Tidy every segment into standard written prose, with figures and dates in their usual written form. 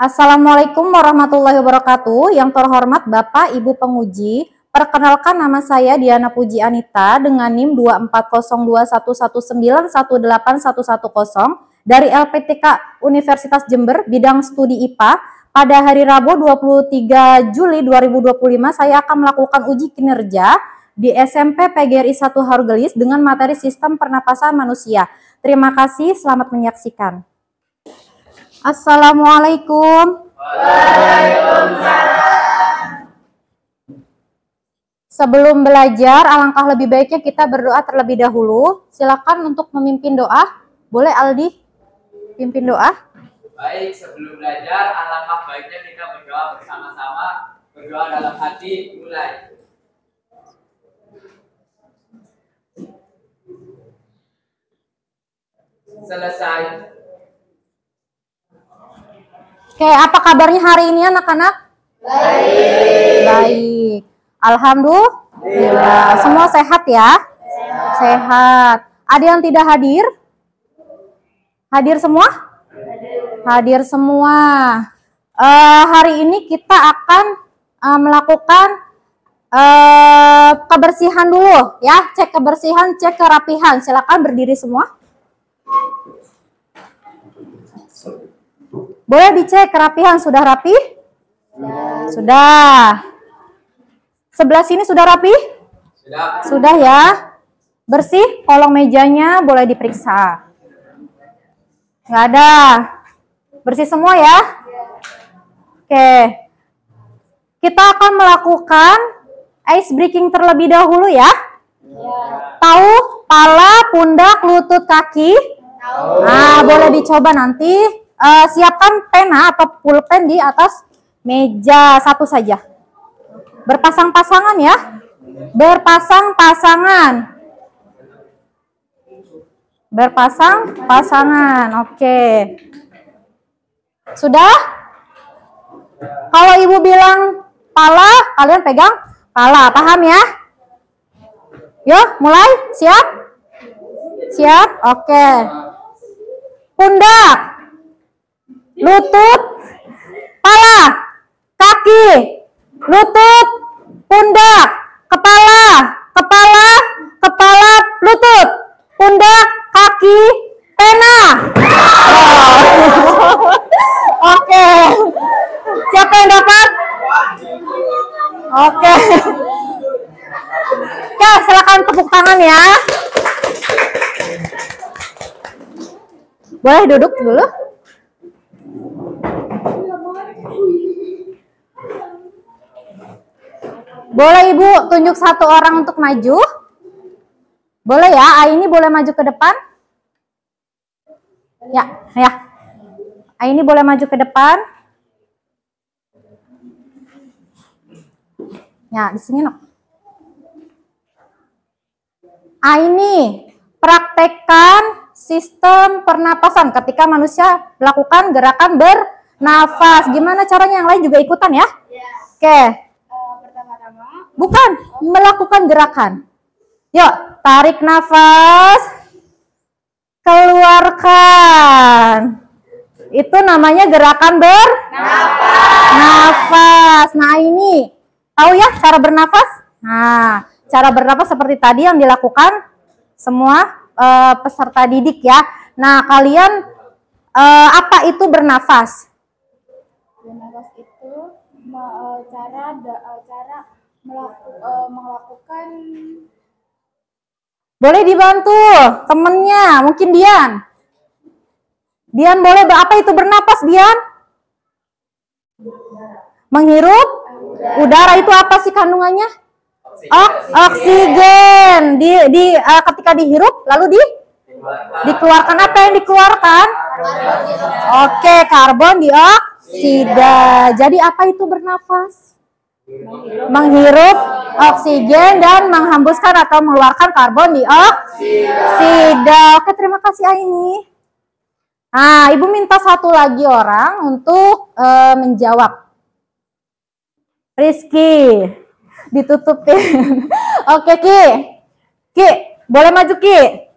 Assalamualaikum warahmatullahi wabarakatuh. Yang terhormat Bapak Ibu penguji, perkenalkan nama saya Diana Puji Anita dengan NIM 2402119181110 dari LPTK Universitas Jember, bidang studi IPA. Pada hari Rabu 23 Juli 2025, saya akan melakukan uji kinerja di SMP PGRI 1 Hargelis dengan materi sistem pernapasan manusia. Terima kasih, selamat menyaksikan. Assalamualaikum. Waalaikumsalam. Sebelum belajar, alangkah lebih baiknya kita berdoa terlebih dahulu. Silakan untuk memimpin doa. Boleh Aldi pimpin doa? Baik, sebelum belajar, alangkah baiknya kita berdoa bersama-sama. Berdoa dalam hati, mulai. Selesai. Oke, apa kabarnya hari ini anak-anak? Baik. Baik. Alhamdulillah. Semua sehat ya? Sehat. Ada yang tidak hadir? Hadir semua? Hadir semua. Hari ini kita akan melakukan kebersihan dulu ya. Cek kebersihan, cek kerapihan. Silakan berdiri semua. Boleh dicek kerapihan, sudah rapi? Sudah. Sebelah sini sudah rapi? Sudah. Sudah ya. Bersih, kolong mejanya boleh diperiksa. Nggak ada. Bersih semua ya? Oke. Kita akan melakukan ice breaking terlebih dahulu ya. Tahu pala, pundak, lutut, kaki? Nah, boleh dicoba nanti. Siapkan pena atau pulpen di atas meja satu saja. Berpasang-pasangan ya. Berpasang-pasangan. Berpasang-pasangan. Oke. Sudah? Kalau ibu bilang pala, kalian pegang pala. Paham ya? Yuk, mulai. Siap? Siap? Oke. Pundak. Lutut, pala, kaki, lutut, pundak, kepala, kepala, kepala, lutut, pundak, kaki, pena. Oke. Siapa yang dapat? Oke. Ya, silakan tepuk tangan ya. Boleh duduk dulu. Boleh Ibu tunjuk satu orang untuk maju? Boleh ya, Aini boleh maju ke depan? Ya, ya. Aini boleh maju ke depan? Ya, di sini no. Aini, praktekkan sistem pernapasan ketika manusia melakukan gerakan bernafas. Gimana caranya? Yang lain juga ikutan ya? Oke. Bukan, melakukan gerakan. Yuk, tarik nafas. Keluarkan. Itu namanya gerakan bernafas. Nah, ini tahu ya cara bernafas? Nah, cara bernafas seperti tadi yang dilakukan semua peserta didik ya. Nah, kalian apa itu bernafas? Bernafas itu cara melakukan. Boleh dibantu temennya, mungkin Dian. Dian boleh, apa itu bernapas Dian? Menghirup udara. Itu apa sih kandungannya? Oksigen. Ketika dihirup lalu dikeluarkan. Apa yang dikeluarkan? Oke, karbon dioksida. Jadi apa itu bernafas? Menghirup oksigen dan menghembuskan atau mengeluarkan karbon dioksida. Oke, terima kasih Aini. Nah, Ibu minta satu lagi orang untuk menjawab. Rizky, ditutupin. Oke, Ki, boleh maju Ki.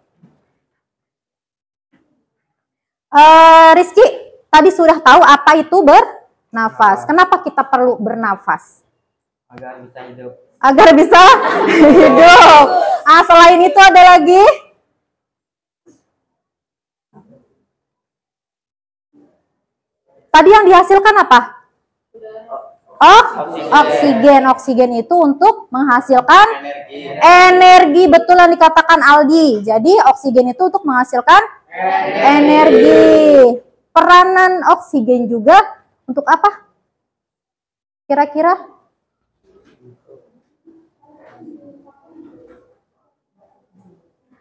Rizky, tadi sudah tahu apa itu bernafas. Kenapa kita perlu bernafas? Agar bisa hidup. Agar bisa hidup. Selain itu ada lagi? Tadi yang dihasilkan apa? Oksigen. Oksigen itu untuk menghasilkan energi. Betul yang dikatakan Aldi. Jadi oksigen itu untuk menghasilkan energi. Peranan oksigen juga untuk apa? Kira-kira?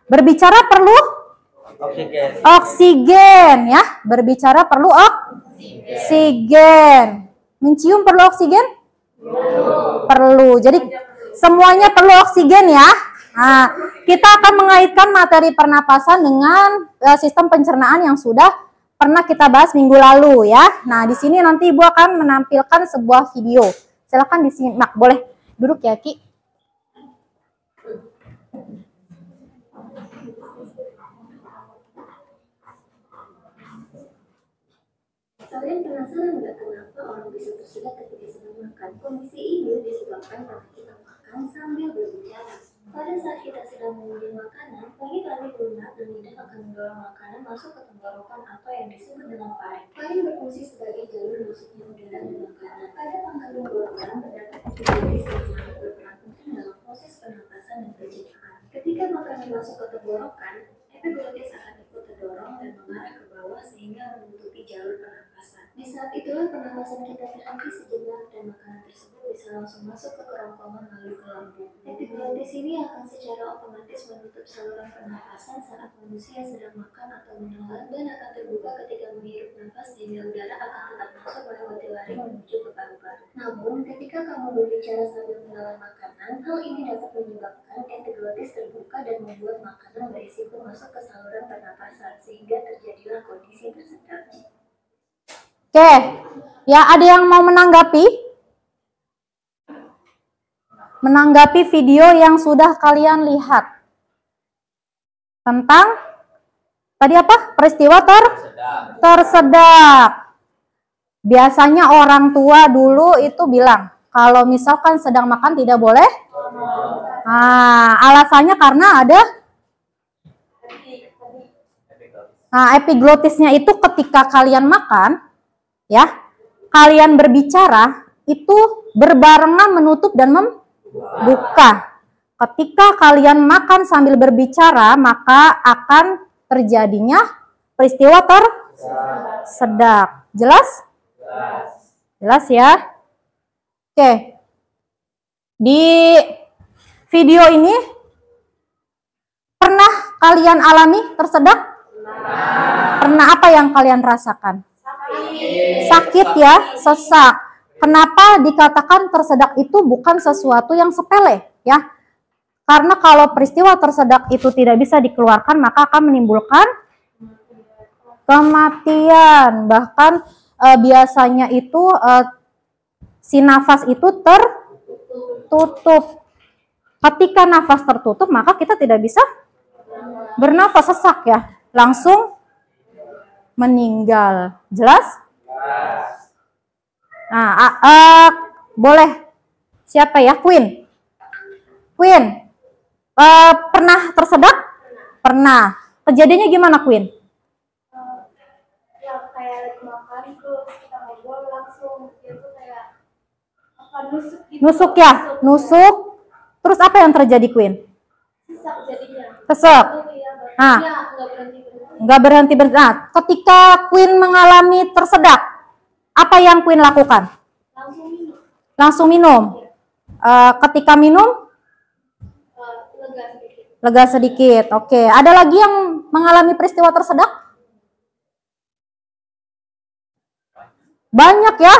Berbicara perlu oksigen ya. Berbicara perlu oksigen. Mencium perlu oksigen? Perlu. Jadi semuanya perlu oksigen ya. Nah, kita akan mengaitkan materi pernapasan dengan sistem pencernaan yang sudah pernah kita bahas minggu lalu ya. Nah, di sini nanti Ibu akan menampilkan sebuah video. Silakan disimak. Boleh duduk ya, Ki. Kalian penasaran nggak kenapa orang bisa tersedak ketika sedang makan? Kondisi ini disebabkan karena kita makan sambil berbicara. Pada saat kita sedang mengunyah makanan, pagi-pagi lunak dan lidah akan mendorong makanan masuk ke tenggorokan atau yang disebut dengan faring. Faring berfungsi sebagai jalur masuknya udara dan makanan. Pada pangkal tenggorokan terdapat epiglottis yang sangat berperan penting dalam proses pernapasan dan pencernaan. Ketika makanan masuk ke tenggorokan, epiglottis akan ikut terdorong dan mengarah ke bawah sehingga menutupi jalur pernapasan. Di saat itulah pernapasan kita terhenti sejenak dan makanan tersebut bisa langsung masuk ke kerongkongan lalu ke lambung. Epiglottis ini akan secara otomatis menutup saluran pernapasan saat manusia sedang makan atau menelan dan akan terbuka ketika menghirup nafas sehingga udara akan tetap masuk melewati laring menuju ke paru-paru. Namun, ketika kamu berbicara sambil menelan makanan, hal ini dapat menyebabkan epiglottis terbuka dan membuat makanan berisiko masuk ke saluran pernapasan sehingga terjadilah kondisi tersedak. Oke, ya ada yang mau menanggapi? Menanggapi video yang sudah kalian lihat tentang tadi apa? Peristiwa tersedak. Biasanya orang tua dulu itu bilang kalau misalkan sedang makan tidak boleh. Alasannya karena ada epiglottisnya itu ketika kalian makan, ya, kalian berbicara itu berbarengan menutup dan membuka. Ketika kalian makan sambil berbicara, maka akan terjadinya peristiwa tersedak. Jelas? Jelas ya? Oke. Di video ini pernah kalian alami tersedak? Pernah. Apa yang kalian rasakan? Sakit ya, sesak. Kenapa dikatakan tersedak itu bukan sesuatu yang sepele ya? Karena kalau peristiwa tersedak itu tidak bisa dikeluarkan, maka akan menimbulkan kematian. Bahkan biasanya itu si nafas itu tertutup. Ketika nafas tertutup, maka kita tidak bisa bernafas, sesak ya, langsung meninggal. Jelas? Nah, boleh. Siapa ya? Queen. Pernah tersedak? Pernah. Kejadiannya gimana, Queen? Ya kayak lagi makan terus kita ngobrol langsung dia tuh kayak apa nusuk gitu. Nusuk ya? Nusuk. Terus apa yang terjadi, Queen? Sesak jadinya. Sesak. Iya, Nggak berhenti. Nah, ketika Queen mengalami tersedak, apa yang Queen lakukan? Langsung minum. Ketika minum? Lega sedikit. Oke. Ada lagi yang mengalami peristiwa tersedak? Banyak ya?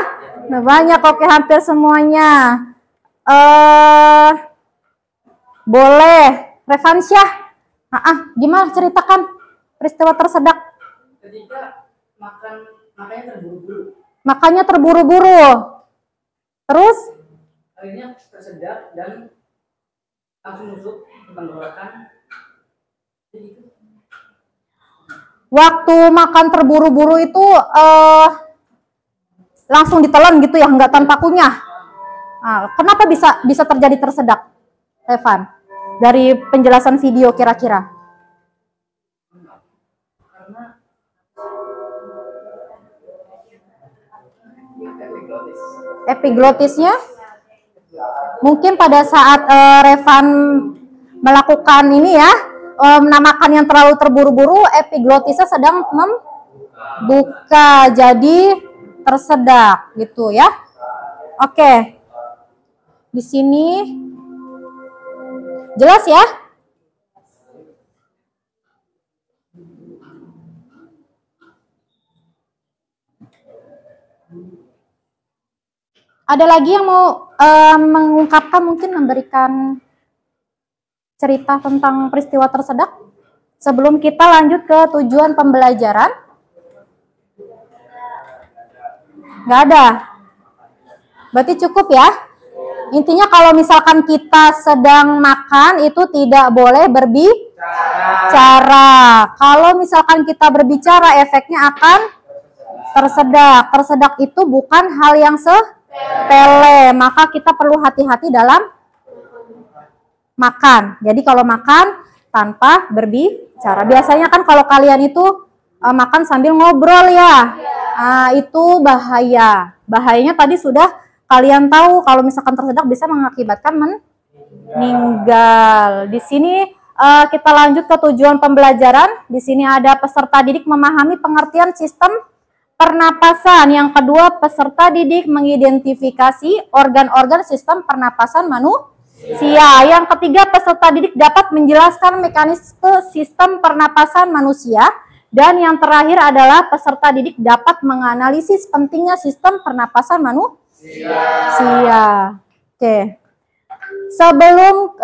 Nah, banyak. Oke, hampir semuanya. Boleh. Revansyah. Gimana ceritakan peristiwa tersedak? Ketika makanya terburu-buru. Makanya terburu-buru. Terus? Akhirnya tersedak dan langsung masuk ke tenggorokan. waktu makan terburu-buru itu langsung ditelan gitu ya, nggak tanpa kunyah. Nah, kenapa bisa terjadi tersedak, Evan? Dari penjelasan video kira-kira. Epiglotisnya mungkin pada saat Revan melakukan ini ya, menamakan yang terlalu terburu-buru, epiglotisnya sedang membuka, jadi tersedak gitu ya. Oke, di sini jelas ya? Ada lagi yang mau mengungkapkan, mungkin memberikan cerita tentang peristiwa tersedak sebelum kita lanjut ke tujuan pembelajaran? Nggak ada? Berarti cukup ya? Intinya kalau misalkan kita sedang makan itu tidak boleh berbicara. Kalau misalkan kita berbicara, efeknya akan tersedak. Tersedak itu bukan hal yang sepele, maka kita perlu hati-hati dalam makan. Jadi kalau makan tanpa berbicara, biasanya kan kalau kalian itu makan sambil ngobrol ya, itu bahaya. Bahayanya tadi sudah kalian tahu, kalau misalkan tersedak bisa mengakibatkan meninggal. Di sini kita lanjut ke tujuan pembelajaran. Di sini ada peserta didik memahami pengertian sistem pernapasan. Yang kedua, peserta didik mengidentifikasi organ-organ sistem pernapasan manusia. Yang ketiga, peserta didik dapat menjelaskan mekanisme sistem pernapasan manusia. Dan yang terakhir adalah peserta didik dapat menganalisis pentingnya sistem pernapasan manusia. Oke. Sebelum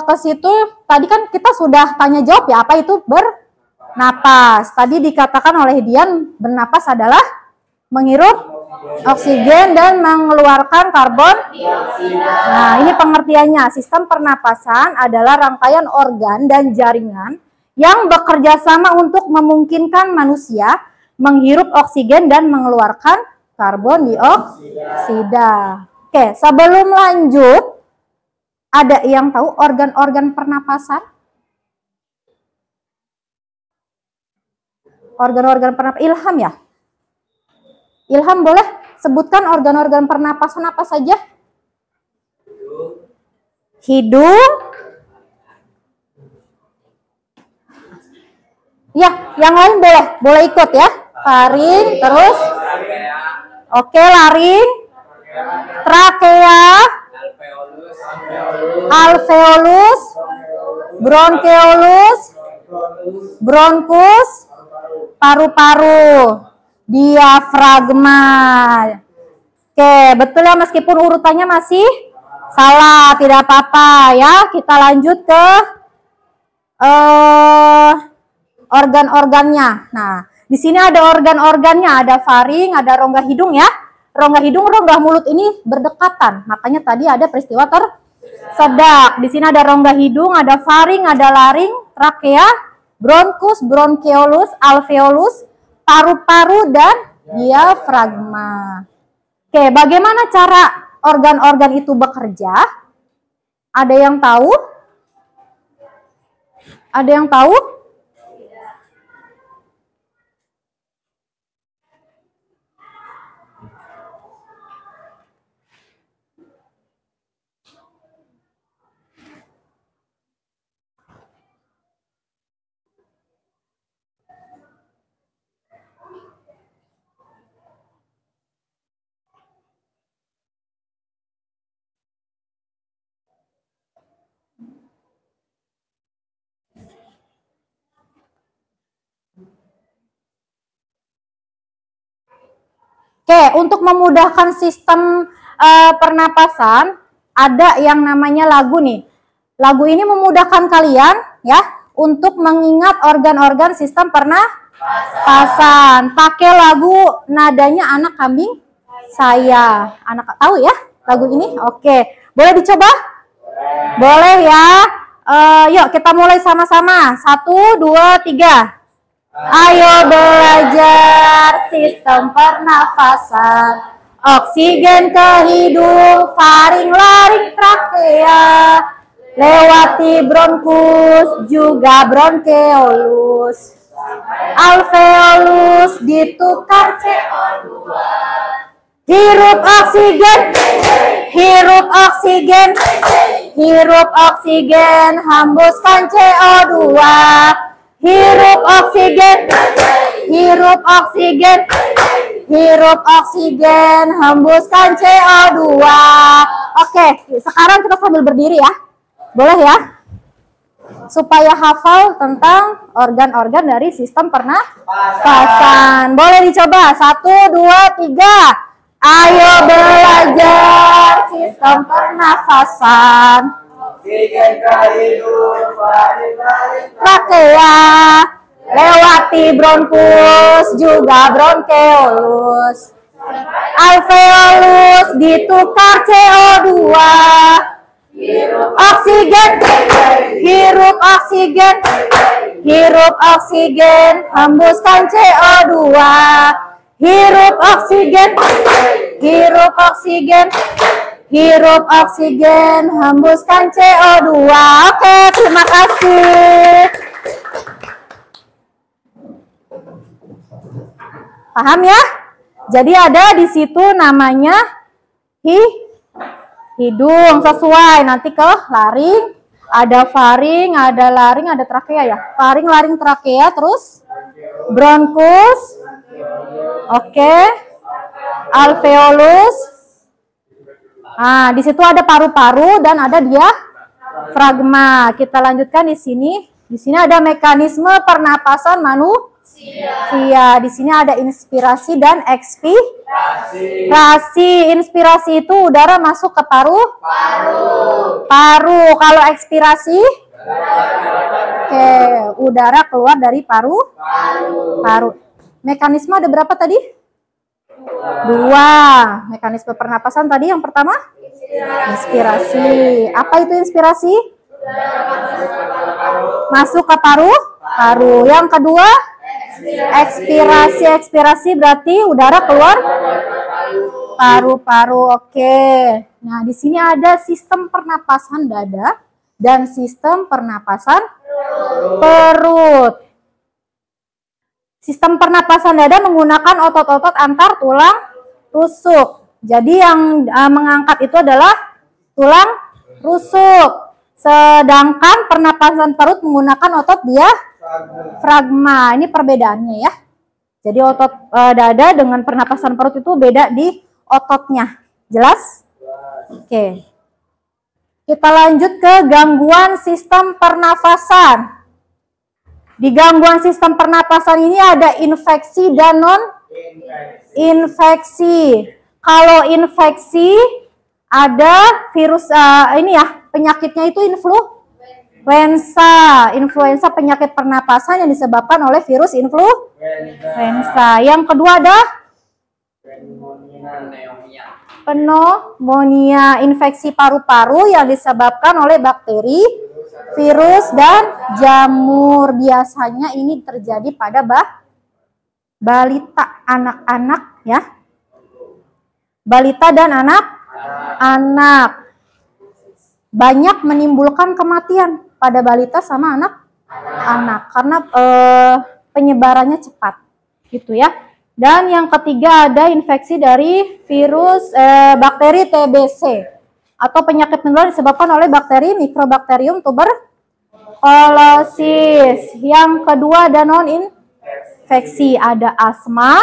ke situ, tadi kan kita sudah tanya jawab ya, apa itu bernapas. Tadi dikatakan oleh Dian, bernapas adalah menghirup oksigen dan mengeluarkan karbon dioksida. Nah, ini pengertiannya. Sistem pernapasan adalah rangkaian organ dan jaringan yang bekerja sama untuk memungkinkan manusia menghirup oksigen dan mengeluarkan karbon dioksida. Oke, sebelum lanjut, ada yang tahu organ-organ pernapasan? Organ-organ pernapasan, Ilham ya? Ilham boleh sebutkan organ-organ pernapasan apa saja? Hidung. Ya, yang lain boleh ikut ya. Faring, terus. Oke, laring. Trakea. Alveolus. Bronkeolus. Bronkus. Paru-paru. Diafragma. Oke, betul ya, meskipun urutannya masih salah, tidak apa-apa ya. Kita lanjut ke organ-organnya. Nah, di sini ada organ-organnya, ada faring, ada rongga hidung ya. Rongga hidung, rongga mulut ini berdekatan. Makanya tadi ada peristiwa tersedak. Di sini ada rongga hidung, ada faring, ada laring, trakea, bronkus, bronkeolus, alveolus, paru-paru, dan diafragma. Oke, bagaimana cara organ-organ itu bekerja? Ada yang tahu? Ada yang tahu? Oke, untuk memudahkan sistem pernapasan, ada yang namanya lagu nih. Lagu ini memudahkan kalian ya untuk mengingat organ-organ sistem pernapasan. Pakai lagu nadanya Anak Kambing Saya. Anak tahu ya lagu ini? Oke, boleh dicoba? Boleh ya. Yuk kita mulai sama-sama. 1, 2, 3. Ayo belajar sistem pernafasan. Oksigen ke hidung, faring, laring, trakea, lewati bronkus, juga bronkeolus. Alveolus ditukar CO2. Hirup oksigen, hirup oksigen, hirup oksigen, hembuskan CO2. Hirup oksigen, hirup oksigen, hirup oksigen, hembuskan CO2. Oke, sekarang kita sambil berdiri ya. Boleh ya? Supaya hafal tentang organ-organ dari sistem pernafasan. Boleh dicoba. 1, 2, 3. Ayo belajar sistem pernafasan. Oksigen ke hidung, faring, Trakea, lewati bronkus, juga bronkeolus. Alveolus ditukar CO2. Oksigen, hirup oksigen, hirup oksigen, hembuskan CO2. Hirup oksigen, hirup oksigen, hirup oksigen, hembuskan CO2. Oke, terima kasih. Paham ya? Jadi ada di situ namanya hidung, sesuai. Nanti ke laring, ada faring, ada laring, ada trakea ya. Faring, laring, trakea, terus bronkus. Oke. Alveolus. Nah, di situ ada paru-paru dan ada diafragma. Kita lanjutkan di sini. Di sini ada mekanisme pernapasan manusia. Di sini ada inspirasi dan ekspirasi. Inspirasi itu udara masuk ke paru. Kalau ekspirasi, oke, udara keluar dari paru. Mekanisme ada berapa tadi? 2. Mekanisme pernapasan tadi yang pertama? Inspirasi. Apa itu inspirasi? Masuk ke paru. Yang kedua? Ekspirasi. Ekspirasi berarti udara keluar paru-paru. Oke. Nah, di sini ada sistem pernapasan dada dan sistem pernapasan perut. Sistem pernapasan dada menggunakan otot-otot antar tulang rusuk. Jadi yang mengangkat itu adalah tulang rusuk. Sedangkan pernapasan perut menggunakan otot diafragma. Ini perbedaannya ya. Jadi otot dada dengan pernapasan perut itu beda di ototnya. Jelas? Oke. Kita lanjut ke gangguan sistem pernafasan. Di gangguan sistem pernapasan ini ada infeksi dan non-infeksi. Kalau infeksi ada virus ini ya, penyakitnya itu influenza. Influenza penyakit pernapasan yang disebabkan oleh virus influenza. Yang kedua ada pneumonia, infeksi paru-paru yang disebabkan oleh bakteri, virus, dan jamur. Biasanya ini terjadi pada balita, anak-anak ya. Balita dan anak-anak. Banyak menimbulkan kematian pada balita sama anak-anak karena penyebarannya cepat gitu ya. Dan yang ketiga ada infeksi dari virus bakteri TBC atau penyakit menular disebabkan oleh bakteri Mycobacterium tuberculosis. Yang kedua ada non-infeksi, ada asma,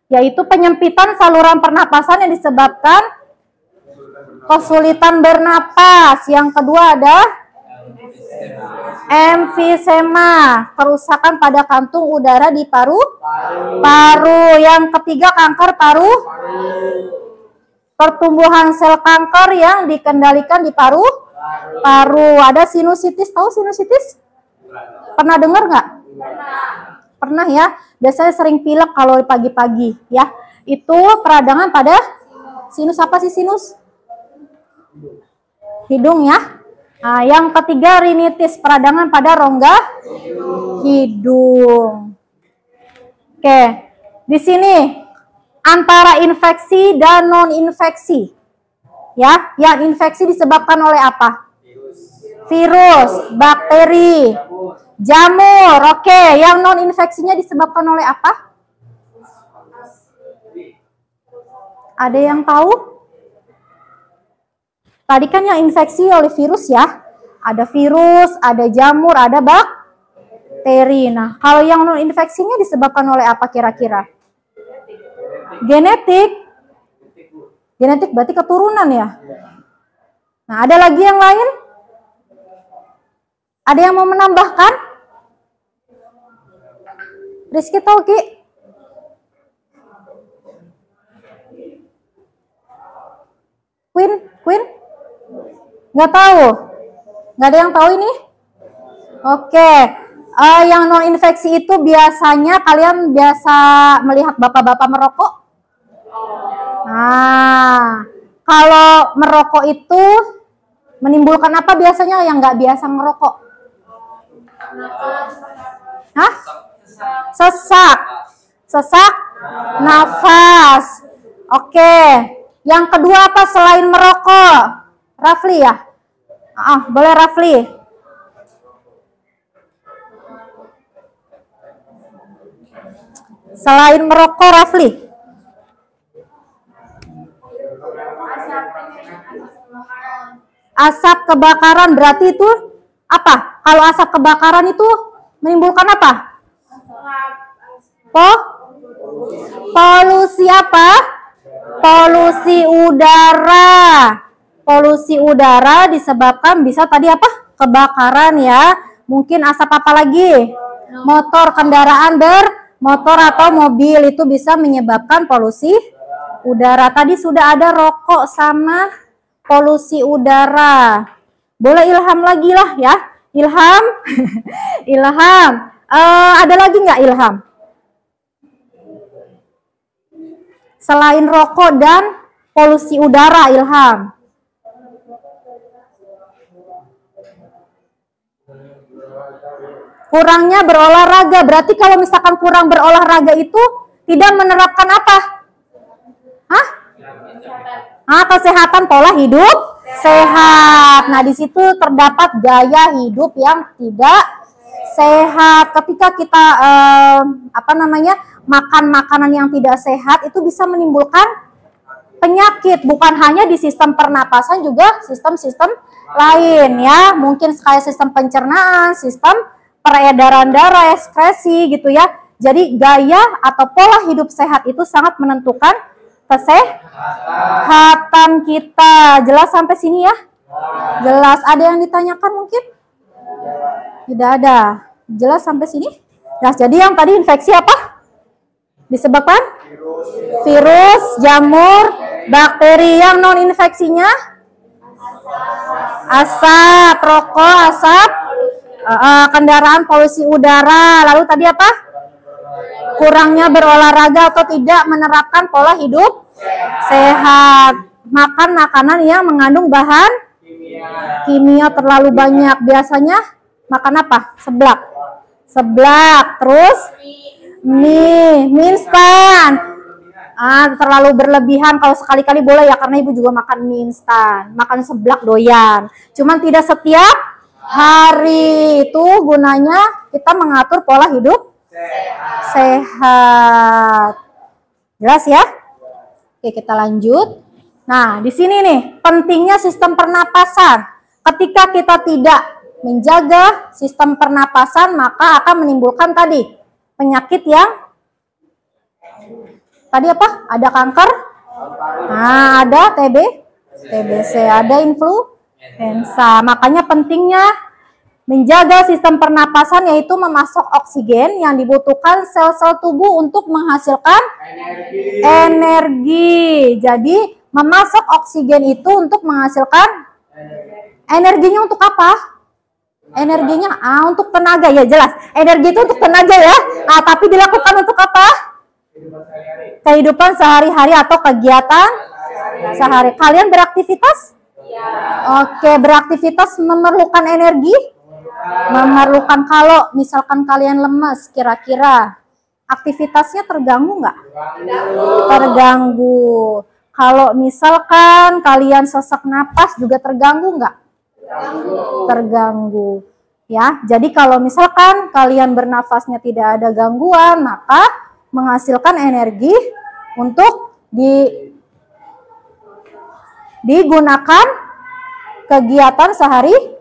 yaitu penyempitan saluran pernapasan yang disebabkan kesulitan bernapas. Yang kedua ada emfisema, kerusakan pada kantung udara di paru. Yang ketiga kanker paru. Pertumbuhan sel kanker yang dikendalikan di paru. Ada sinusitis, tahu sinusitis? Pernah dengar nggak? Pernah ya. Biasanya sering pilek kalau pagi-pagi ya. Itu peradangan pada sinus. Apa sih sinus? Hidung ya. Nah, yang ketiga rinitis, peradangan pada rongga hidung. Oke, di sini antara infeksi dan non-infeksi. Ya, yang infeksi disebabkan oleh apa? Virus, bakteri, jamur. Oke, yang non-infeksinya disebabkan oleh apa? Ada yang tahu? Tadi kan yang infeksi oleh virus ya. Ada virus, ada jamur, ada bakteri. Nah, kalau yang non-infeksinya disebabkan oleh apa kira-kira? Genetik. Genetik berarti keturunan ya. Nah, ada lagi yang lain? Ada yang mau menambahkan? Rizky tahu, Ki? Queen? Nggak tahu? Nggak ada yang tahu ini? Oke. Yang non-infeksi itu biasanya kalian biasa melihat bapak-bapak merokok? Nah, kalau merokok itu menimbulkan apa biasanya yang nggak biasa ngerokok? Hah? Sesak nafas. Oke. Yang kedua apa selain merokok? Rafli ya? Boleh Rafli. Selain merokok Rafli. Asap kebakaran berarti itu apa? Kalau asap kebakaran itu menimbulkan apa? Polusi apa? Polusi udara. Polusi udara disebabkan bisa tadi apa? Kebakaran ya. Mungkin asap apa lagi? Motor, kendaraan bermotor atau mobil itu bisa menyebabkan polusi udara. Tadi sudah ada rokok sama polusi udara. Boleh Ilham lagi lah ya. Ilham. Ilham. Ada lagi nggak Ilham? Selain rokok dan polusi udara, Ilham. Kurangnya berolahraga. Berarti kalau misalkan kurang berolahraga itu tidak menerapkan apa? Hah? Kesehatan pola hidup sehat. Nah, di situ terdapat gaya hidup yang tidak sehat. Ketika kita makan makanan yang tidak sehat itu bisa menimbulkan penyakit, bukan hanya di sistem pernapasan, juga sistem-sistem lain ya. Mungkin kayak sistem pencernaan, sistem peredaran darah, ekskresi gitu ya. Jadi gaya atau pola hidup sehat itu sangat menentukan kesehatan kita. Jelas sampai sini ya? Jelas. Ada yang ditanyakan mungkin? Tidak ada. Jelas sampai sini? Nah, jadi yang tadi infeksi apa? Disebabkan? Virus, jamur, bakteri. Yang non-infeksinya? Asap, rokok, asap, kendaraan, polusi udara. Lalu tadi apa? Kurangnya berolahraga atau tidak menerapkan pola hidup sehat. Makan makanan yang mengandung bahan kimia terlalu banyak. Biasanya makan apa? Seblak. Terus mie instan. Terlalu berlebihan. Kalau sekali-kali boleh ya, karena ibu juga makan mie instan. Makan seblak doyan. Cuman tidak setiap hari. Itu gunanya kita mengatur pola hidup sehat. Jelas ya? Oke, kita lanjut. Nah, di sini nih pentingnya sistem pernapasan. Ketika kita tidak menjaga sistem pernapasan, maka akan menimbulkan tadi penyakit yang tadi apa? Ada kanker, ada TBC, ada influenza. Makanya pentingnya menjaga sistem pernapasan, yaitu memasok oksigen yang dibutuhkan sel-sel tubuh untuk menghasilkan energi. Jadi memasok oksigen itu untuk menghasilkan energinya untuk apa? Energinya untuk tenaga ya, jelas. Energi itu untuk tenaga ya. Tapi dilakukan untuk apa? Kehidupan sehari-hari atau kegiatan sehari. Kalian beraktivitas? Oke, beraktivitas memerlukan energi? Memerlukan. Kalau misalkan kalian lemas, kira-kira aktivitasnya terganggu nggak? Terganggu. Kalau misalkan kalian sesak napas juga terganggu nggak? Terganggu. Ya, jadi kalau misalkan kalian bernafasnya tidak ada gangguan, maka menghasilkan energi untuk digunakan kegiatan sehari-hari.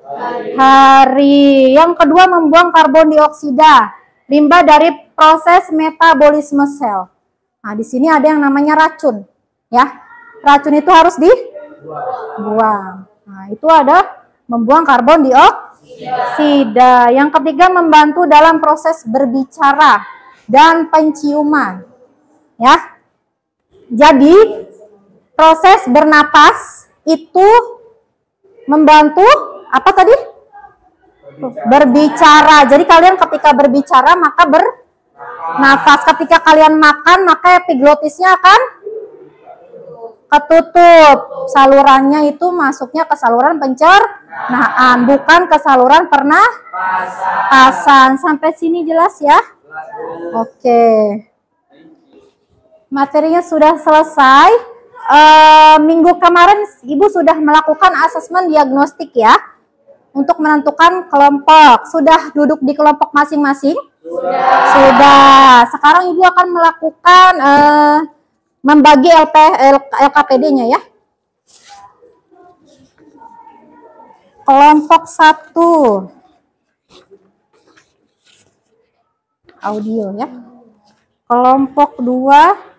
Yang kedua, membuang karbon dioksida, limbah dari proses metabolisme sel. Nah, di sini ada yang namanya racun, ya. Racun itu harus dibuang. Nah, itu ada membuang karbon dioksida. Yang ketiga, membantu dalam proses berbicara dan penciuman. Ya. Jadi, proses bernapas itu membantu apa tadi? Berbicara. Jadi kalian ketika berbicara maka bernafas. Ketika kalian makan maka epiglotisnya akan ketutup, salurannya itu masuknya ke saluran pencernaan, bukan ke saluran pernapasan. Sampai sini jelas ya? Oke. Materinya sudah selesai. Minggu kemarin Ibu sudah melakukan asesmen diagnostik ya, untuk menentukan kelompok. Sudah duduk di kelompok masing-masing? Sudah. Sekarang Ibu akan melakukan membagi LKPD-nya ya. Kelompok 1 audio ya. Kelompok 2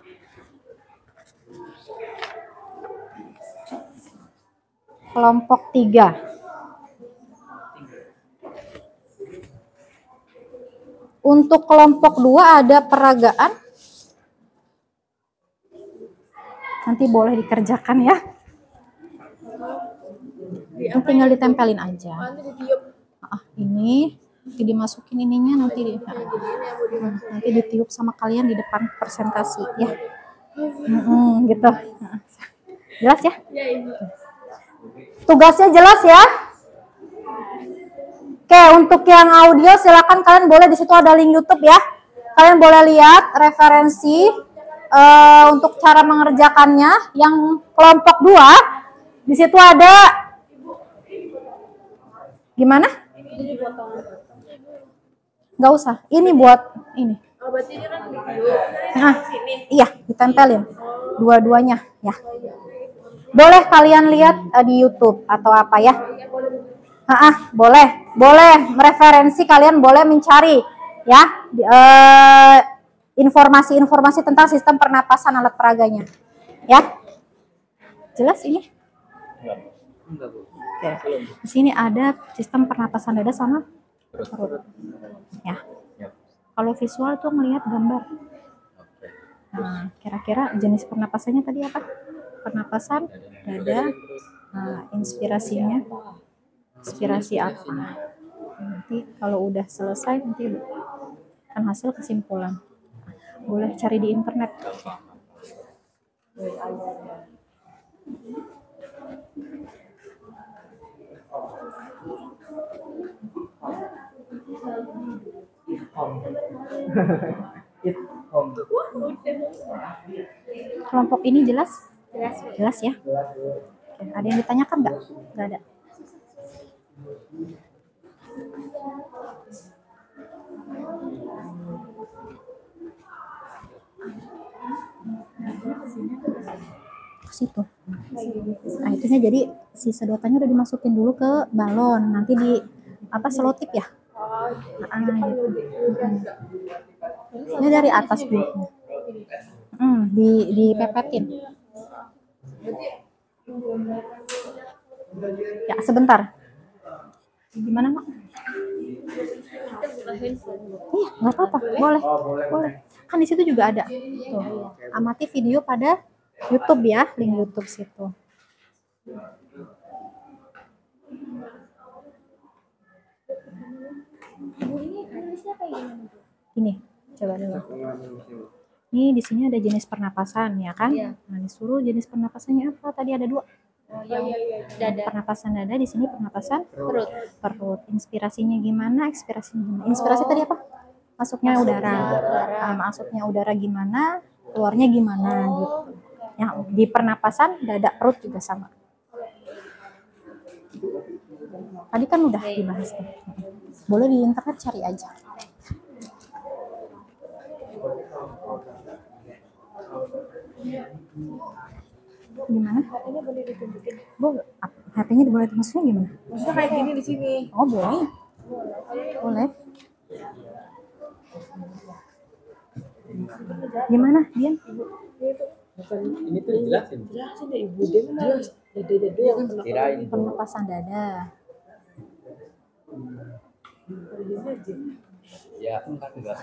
kelompok 3 untuk kelompok 2 ada peragaan. Nanti boleh dikerjakan ya. Tinggal ditempelin aja. Ini dimasukin ininya nanti nanti ditiup sama kalian di depan presentasi ya. Gitu. Jelas ya? Tugasnya jelas ya? Oke, untuk yang audio silakan kalian boleh, di situ ada link YouTube ya. Kalian boleh lihat referensi untuk cara mengerjakannya. Yang kelompok 2 di situ ada gimana? Nggak usah. Ini buat ini. Nah, iya, ditempelin dua-duanya ya. Boleh kalian lihat di YouTube atau apa ya? Boleh. Referensi kalian boleh mencari ya. Informasi-informasi tentang sistem pernapasan alat peraganya. Ya. Jelas ini? Oke. Di sini ada sistem pernapasan dada sama perut. Ya. Kalau visual tuh melihat gambar. Nah, kira-kira jenis pernapasannya tadi apa? Pernapasan dada. Nah, inspirasinya. Inspirasi apa? Nanti kalau udah selesai nanti akan hasil kesimpulan. Boleh cari di internet. Kelompok ini jelas? Jelas ya? Oke, ada yang ditanyakan nggak? Nggak ada. Ke situ. Nah, itunya jadi si sedotannya udah dimasukin dulu ke balon, nanti di selotip ya. Ini dari atas dulu. Dipepetin. Ya, sebentar. Gimana, Mak? Iya, nggak apa-apa. Boleh. Kan di situ juga ada. Tuh, amati video pada YouTube ya, link YouTube situ. Ini, coba dulu. Ini di sini ada jenis pernapasan ya kan? Iya. Nah, disuruh jenis pernapasannya apa? Tadi ada 2. Dada. Pernapasan dada, di sini pernapasan perut. Inspirasinya gimana? Ekspirasinya gimana? Inspirasi tadi apa? Masuknya udara. Masuknya udara gimana, keluarnya gimana gitu. Yang di pernapasan dada perut juga sama. Tadi kan udah dibahas tuh. Boleh di internet cari aja. Gimana? Ini boleh ditunjukin. Boleh. HP-nya boleh maksudnya gimana? Maksudnya kayak gini di sini. Oh, boleh. Boleh. Gimana, Dian? Ini tuh jelasin. Jelasin deh ibu, dia kan harus dada yang Kirain. Pernapasan dada. Ya, kan enggak.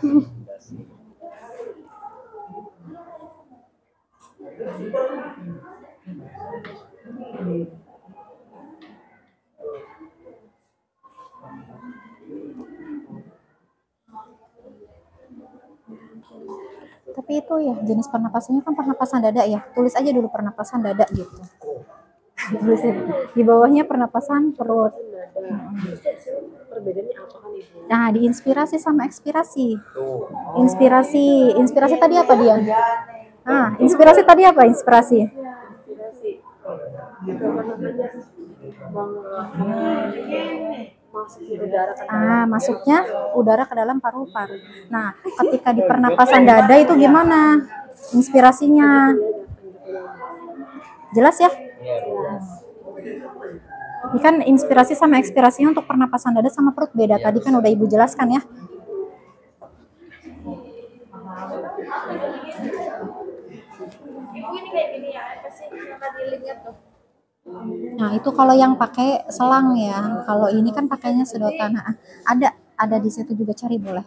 Tapi itu ya jenis pernapasannya kan pernapasan dada ya. Tulis aja dulu pernapasan dada gitu. Tulis di bawahnya pernapasan perut. Perbedaannya apa kan ibu? Nah, di inspirasi sama ekspirasi. Inspirasi tadi apa dia? Nah, inspirasi tadi apa inspirasi? Masuknya udara ke dalam paru-paru. Nah, ketika di pernapasan dada itu gimana? Inspirasinya. Jelas ya? Ini kan inspirasi sama ekspirasinya untuk pernapasan dada sama perut beda. Tadi kan udah Ibu jelaskan ya. Ibu ini kayak gini ya, pasti akan dilihat tuh. Nah, itu kalau yang pakai selang ya. Kalau ini kan pakainya sedotan. Nah, ada di situ juga, cari boleh.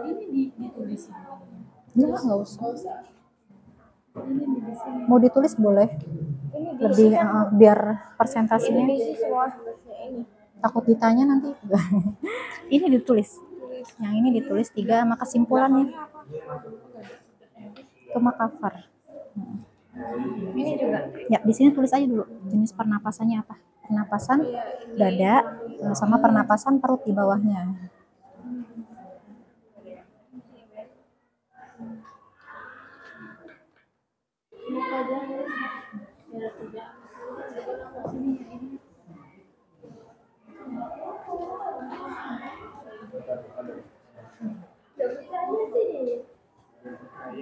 Ini ditulis. Nggak usah. Mau ditulis boleh. Lebih biar presentasinya. Takut ditanya nanti. Ini ditulis. Yang ini ditulis 3 sama kesimpulannya. Itu mah cover. Ini juga. Ya, di sini tulis aja dulu jenis pernapasannya apa. Pernapasan dada sama pernapasan perut di bawahnya.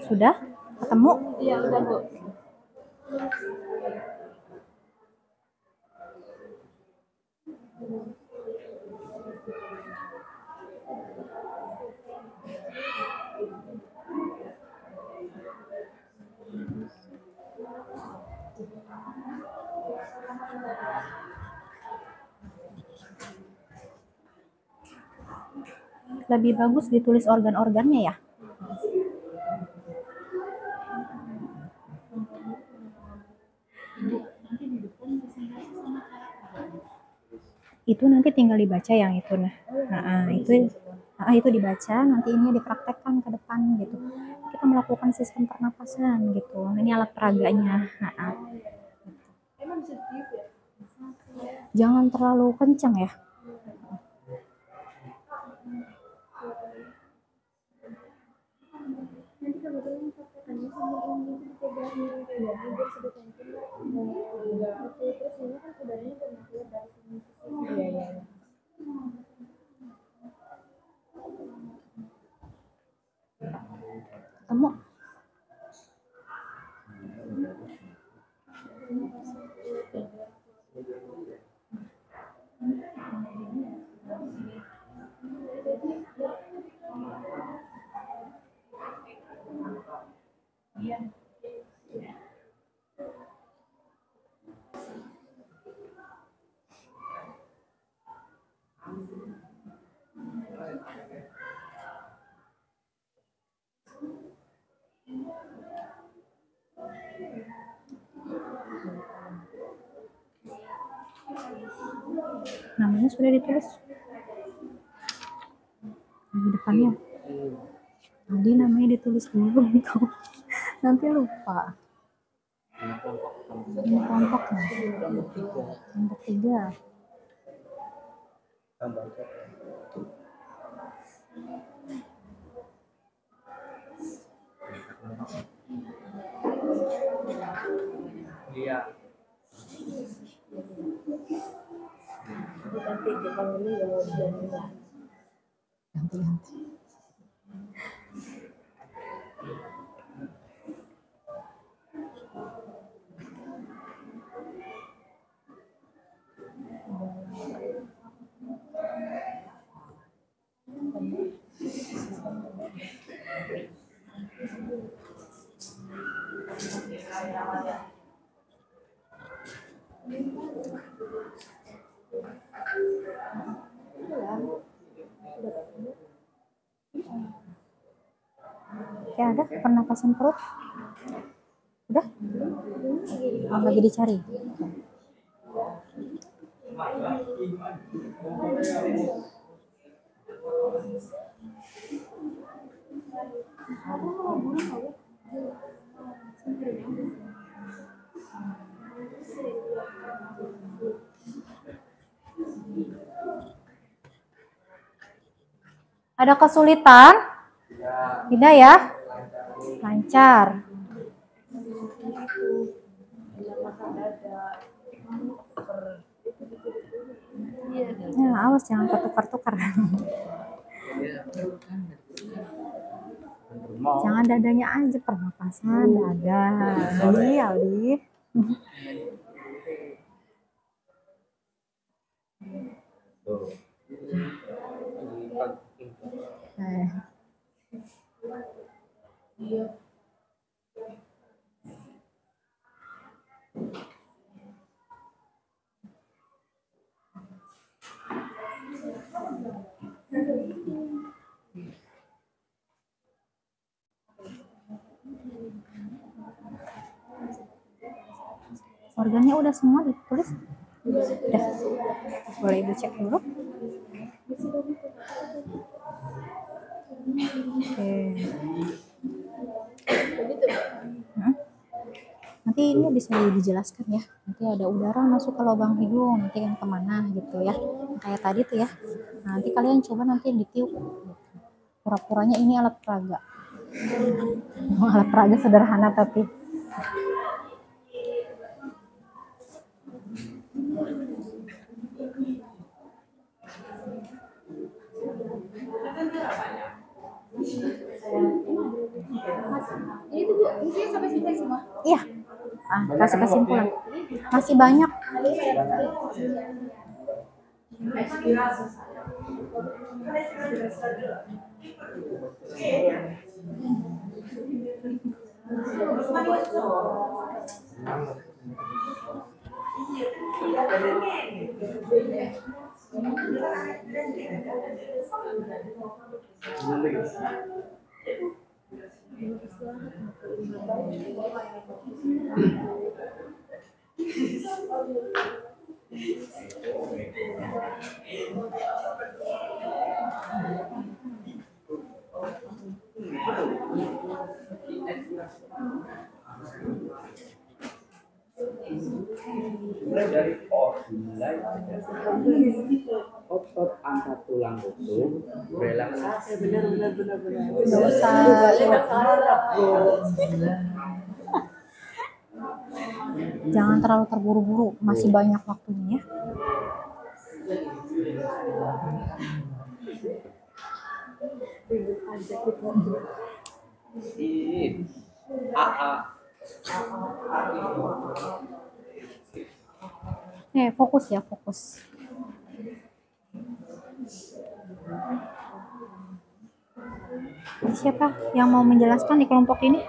Sudah? Ketemu? Iya, udah Bu. Lebih bagus ditulis organ-organnya ya. Itu nanti tinggal dibaca yang itu itu dibaca, nanti ini dipraktekkan ke depan gitu. Kita melakukan sistem pernapasan gitu. Ini alat peraganya. Jangan terlalu kencang ya. Ketemu? Namanya sudah ditulis di depannya. Tadi namanya ditulis dulu nanti lupa. Ini kelompoknya. Kelompok 3. Iya. Nanti Jepang ini kemudian Ganti-ganti. Oke, ada pernapasan perut? Udah? Oh, lagi dicari. Ada kesulitan? Tidak ya? Lancar. Ya, awas jangan ketukar-tukar. Jangan dadanya aja, pernapasan dada. Aldi, Aldi. Organnya udah semua ditulis? Udah. Boleh Ibu cek dulu? Oke. Nanti ini bisa dijelaskan ya. Nanti ada udara masuk ke lubang hidung, nanti yang kemana gitu ya. Kayak tadi tuh ya. Nah, nanti kalian coba nanti ditiup. Pura-puranya ini alat peraga. Alat peraga sederhana tapi. ini tuh Bu, isinya sampai sini semua. Iya. Kasih kesimpulan. Masih banyak. Dari otot angkat tulang rusuk, relaksasi benar. Nggak usah. Jangan terlalu terburu-buru, masih banyak waktunya ya. Fokus ya, fokus. Siapa yang mau menjelaskan di kelompok ini?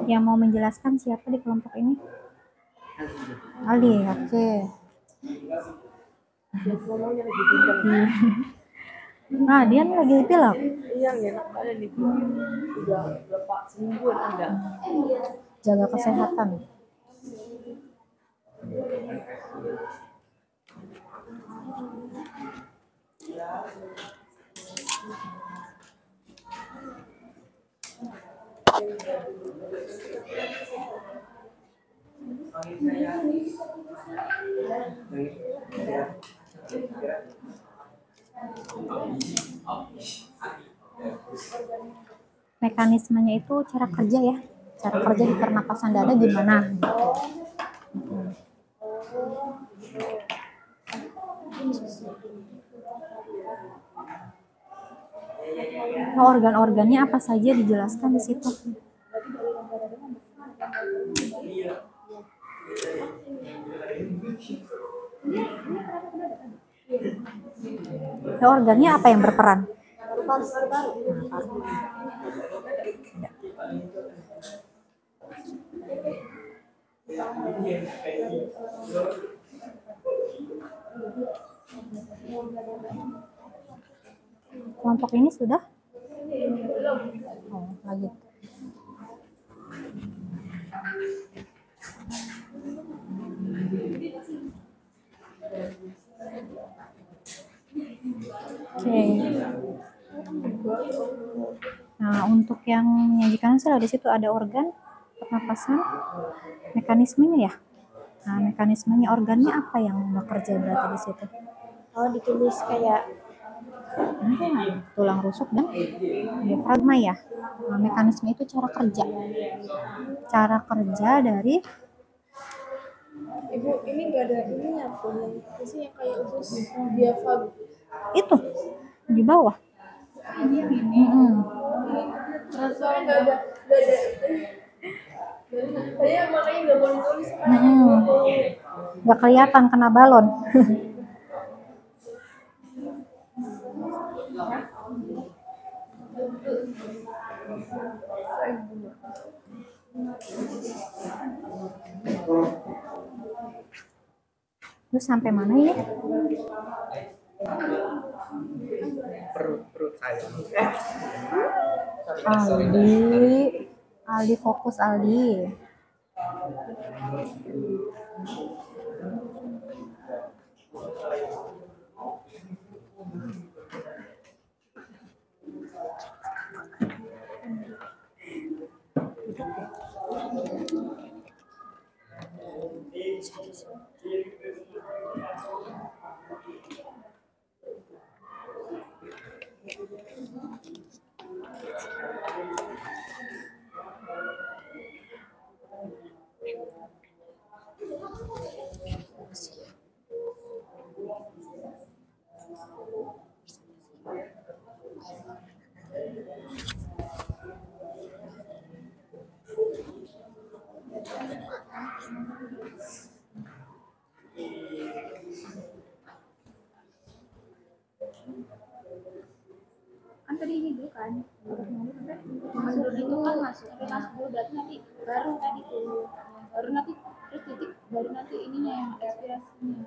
Yang mau menjelaskan siapa di kelompok ini? Ali, oke. Nah, dia lagi pilek. Iya, enak ada nih. Udah berapa semingguan Anda. Jaga kesehatan. Mekanismenya itu cara kerja ya, cara kerja di pernapasan dada gimana gitu. Organ-organnya apa saja dijelaskan di situ. Organnya apa yang berperan? Kelompok ini sudah? Oh, lagi. Oke. Nah, untuk yang menyajikan hasil di situ ada organ pernapasan, mekanismenya ya. Nah, mekanismenya organnya apa yang bekerja berarti di situ? Oh, ditulis kayak Tulang rusuk dan diafragma ya. Nah, mekanisme itu cara kerja. Cara kerja dari Ibu, ini nggak ada ininya pun, yang isinya kayak usus diafragma. itu di bawah. Soalnya nggak ada. Saya makanya nggak boleh tulis. Nggak kelihatan kena balon. Terus sampai mana ini? Perut saya. Aldi fokus Aldi. Kan tadi ini dulu kan, masuk itu kan masuk dulu berarti nanti baru tadi tuh, baru nanti terus titik, baru nanti ininya yang ekspirasinya.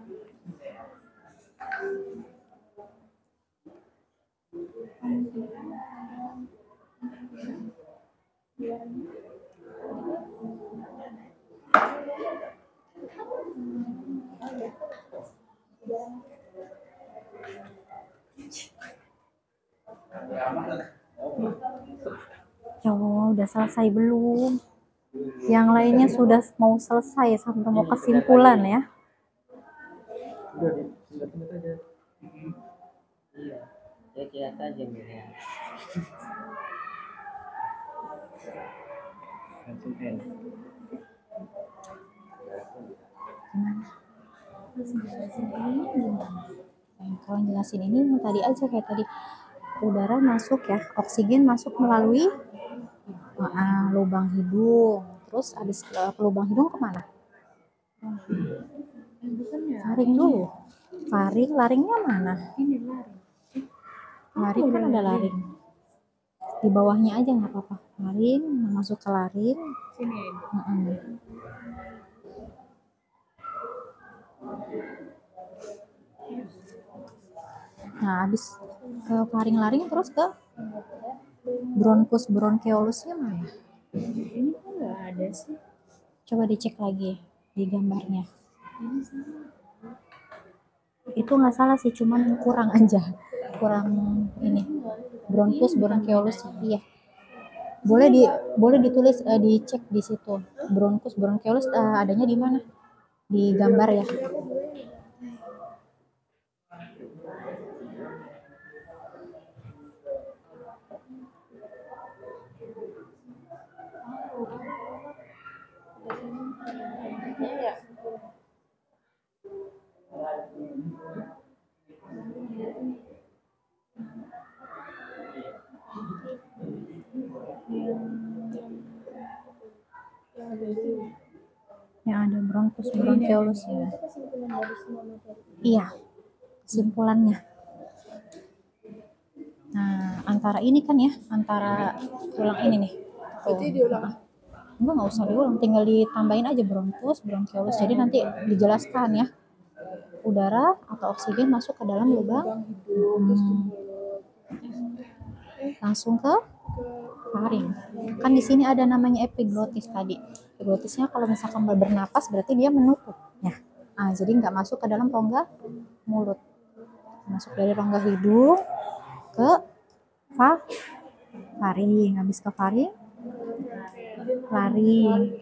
Ya Allah, udah selesai belum? Yang lainnya sudah mau selesai sampai mau kesimpulan ya. Iya, saya kira saja ya. Langsung end. Kalau jelasin ini tadi aja kayak tadi, udara masuk ya, oksigen masuk melalui lubang hidung, terus habis ke lubang hidung kemana? Laring dulu. Laringnya mana? Laring kan ada laring. Di bawahnya aja nggak apa-apa. Laring masuk ke laring. Nah, habis ke faring laring terus ke bronkus bronkeolusnya mana? Ini kan nggak ada sih. Coba dicek lagi di gambarnya. Itu nggak salah sih, cuman kurang aja. Kurang ini. Bronkus bronkeolus, iya. Boleh ditulis dicek di situ. Bronkus bronkeolus adanya di mana? Di gambar ya. Iya. Yang ada bronkus, bronkeolus ya. Itu kesimpulan dari semua materi. Iya, kesimpulannya. Nah, antara ini kan ya, antara tulang ini nih. Tuh. diulang. Nggak usah diulang, tinggal ditambahin aja bronkus, bronkeolus. Jadi nanti dijelaskan ya. Udara atau oksigen masuk ke dalam lubang langsung ke faring. Kan di sini ada namanya epiglotis tadi. Epiglotisnya kalau misalkan bernapas berarti dia menutup. Nah, jadi nggak masuk ke dalam rongga mulut. Masuk dari rongga hidung ke faring. Habis ke faring, laring.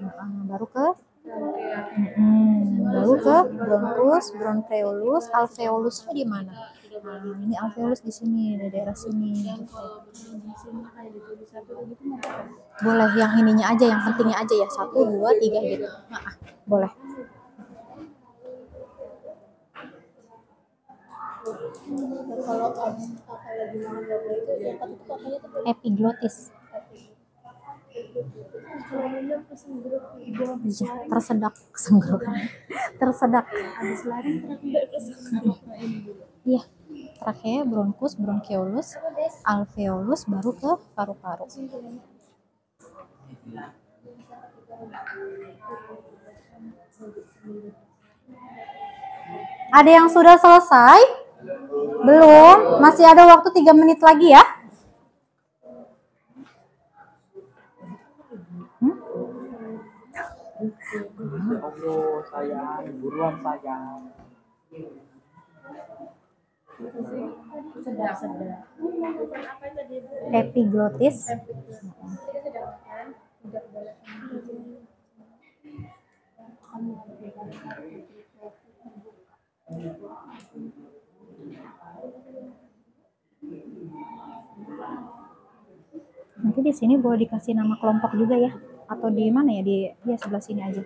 Baru ke bronkus, bronkeolus, alveolusnya di mana? Nah, ini alveolus di sini, di daerah sini. Gitu. Boleh yang ininya aja, yang pentingnya aja ya, 1, 2, 3 gitu. Nah, boleh. Kalau lagi makan nggak boleh itu yang itu katanya Epiglotis. kalau minum kesengguruk hidung Iya, tersedak, tersedak. habis lari tidak kesengguruk. Iya, trakea, bronkus, bronkeolus, alveolus, baru ke paru-paru. Ada yang sudah selesai? Belum? Masih ada waktu 3 menit lagi ya. Allah sayang, buruan sayang. Epiglotis. Nanti di sini boleh dikasih nama kelompok juga ya, atau di mana ya, di sebelah sini aja.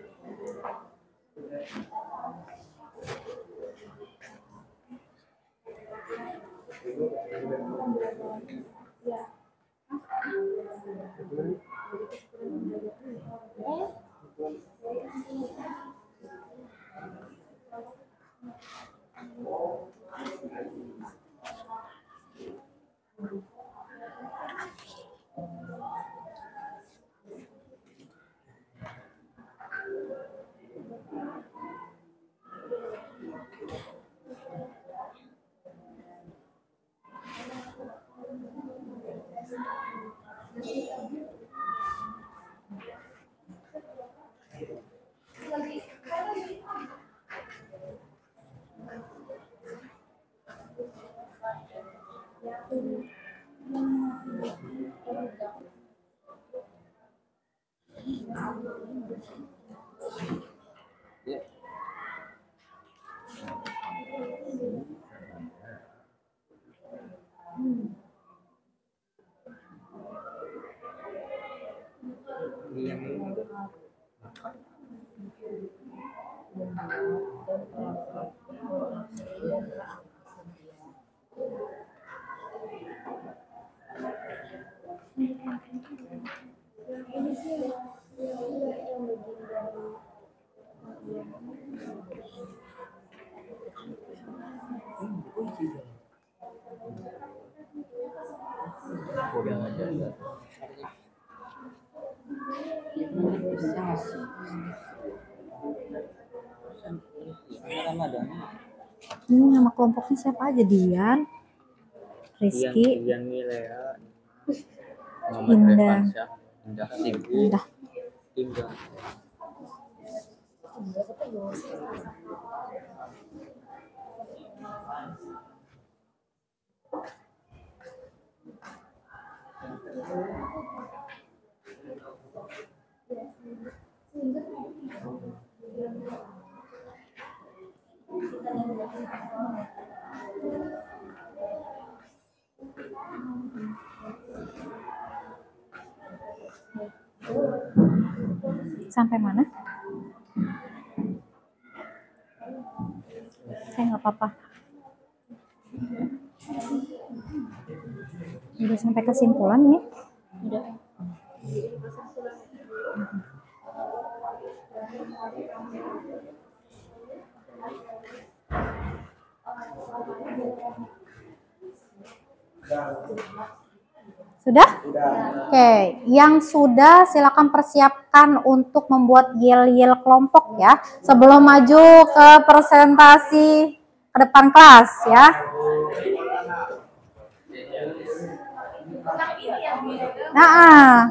Ini nama kelompoknya siapa aja? Dian, Rizky, Dian Milea, Indah. Indah. Sampai mana? nggak apa-apa. Udah sampai kesimpulan ini. Udah. Sudah? Oke, yang sudah silakan persiapkan untuk membuat yel-yel kelompok ya, sebelum maju ke presentasi ke depan kelas ya. Nah,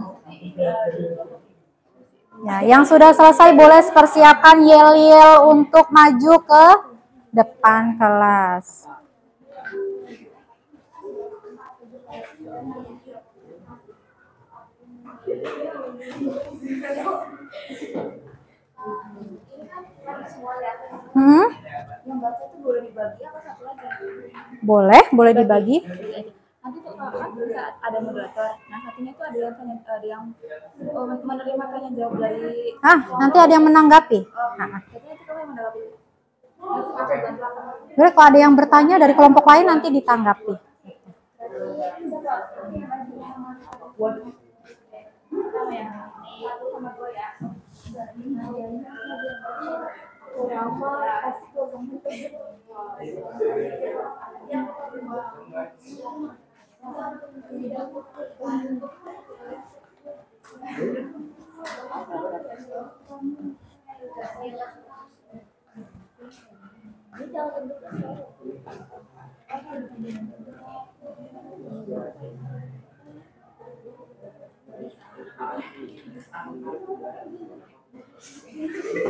ya, yang sudah selesai boleh persiapkan yel-yel untuk maju ke depan kelas. Yang baca itu boleh dibagi apa satu aja? Boleh dibagi. Nanti tuh kan saat ada moderator, nah satunya tuh ada yang menerima tanya jawab dari. Nanti ada yang menanggapi. Jadi itu kamu yang menanggapi. Nanti aku bantu apa? Boleh, kalau ada yang bertanya dari kelompok lain nanti ditanggapi.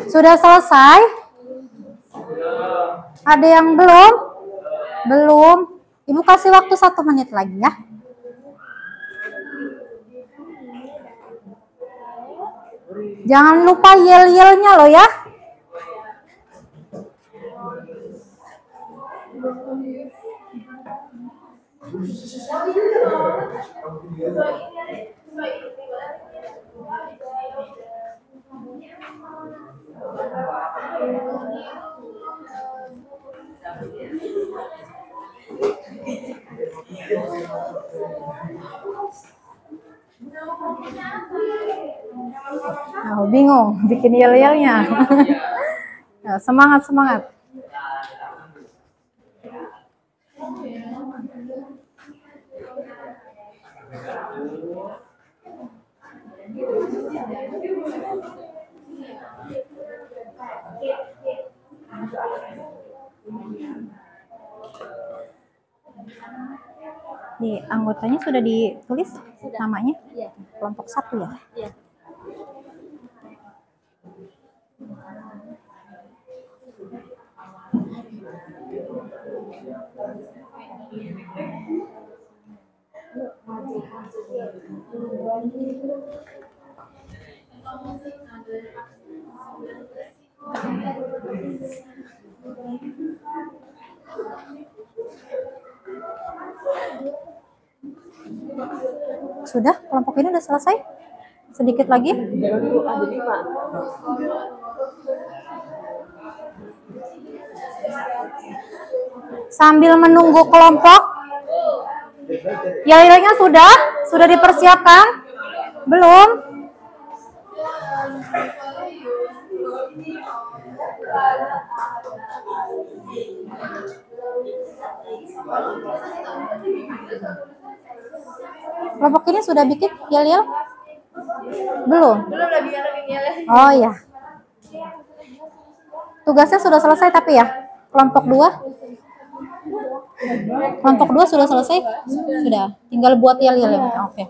Sudah selesai? Ada yang belum? Belum. Ibu kasih waktu 1 menit lagi ya. Jangan lupa yel-yelnya loh ya. Bingung bikin yel-yelnya. Semangat. Nih, anggotanya sudah ditulis namanya? Iya. Kelompok 1 ya? Iya. Sudah, kelompok ini udah selesai? Sedikit lagi? Sambil menunggu kelompok, yel-yelnya sudah dipersiapkan? Belum? Kelompok ini sudah bikin yel-yel? Belum? Belum lagi yel. Oh ya. Tugasnya sudah selesai tapi ya? Kelompok 2? Kelompok 2 sudah selesai? Sudah. Tinggal buat yel-yel ya? Oke.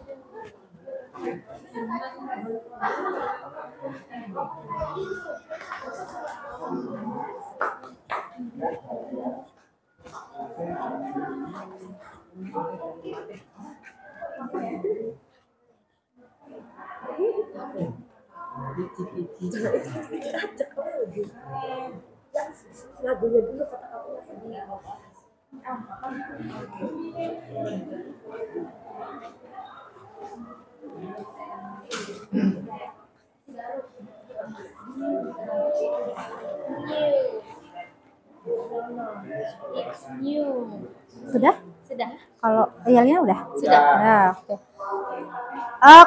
Lagunya dulu kata aku. Sudah? Sudah. Kalau yelnya udah? Sudah. Ya, oke.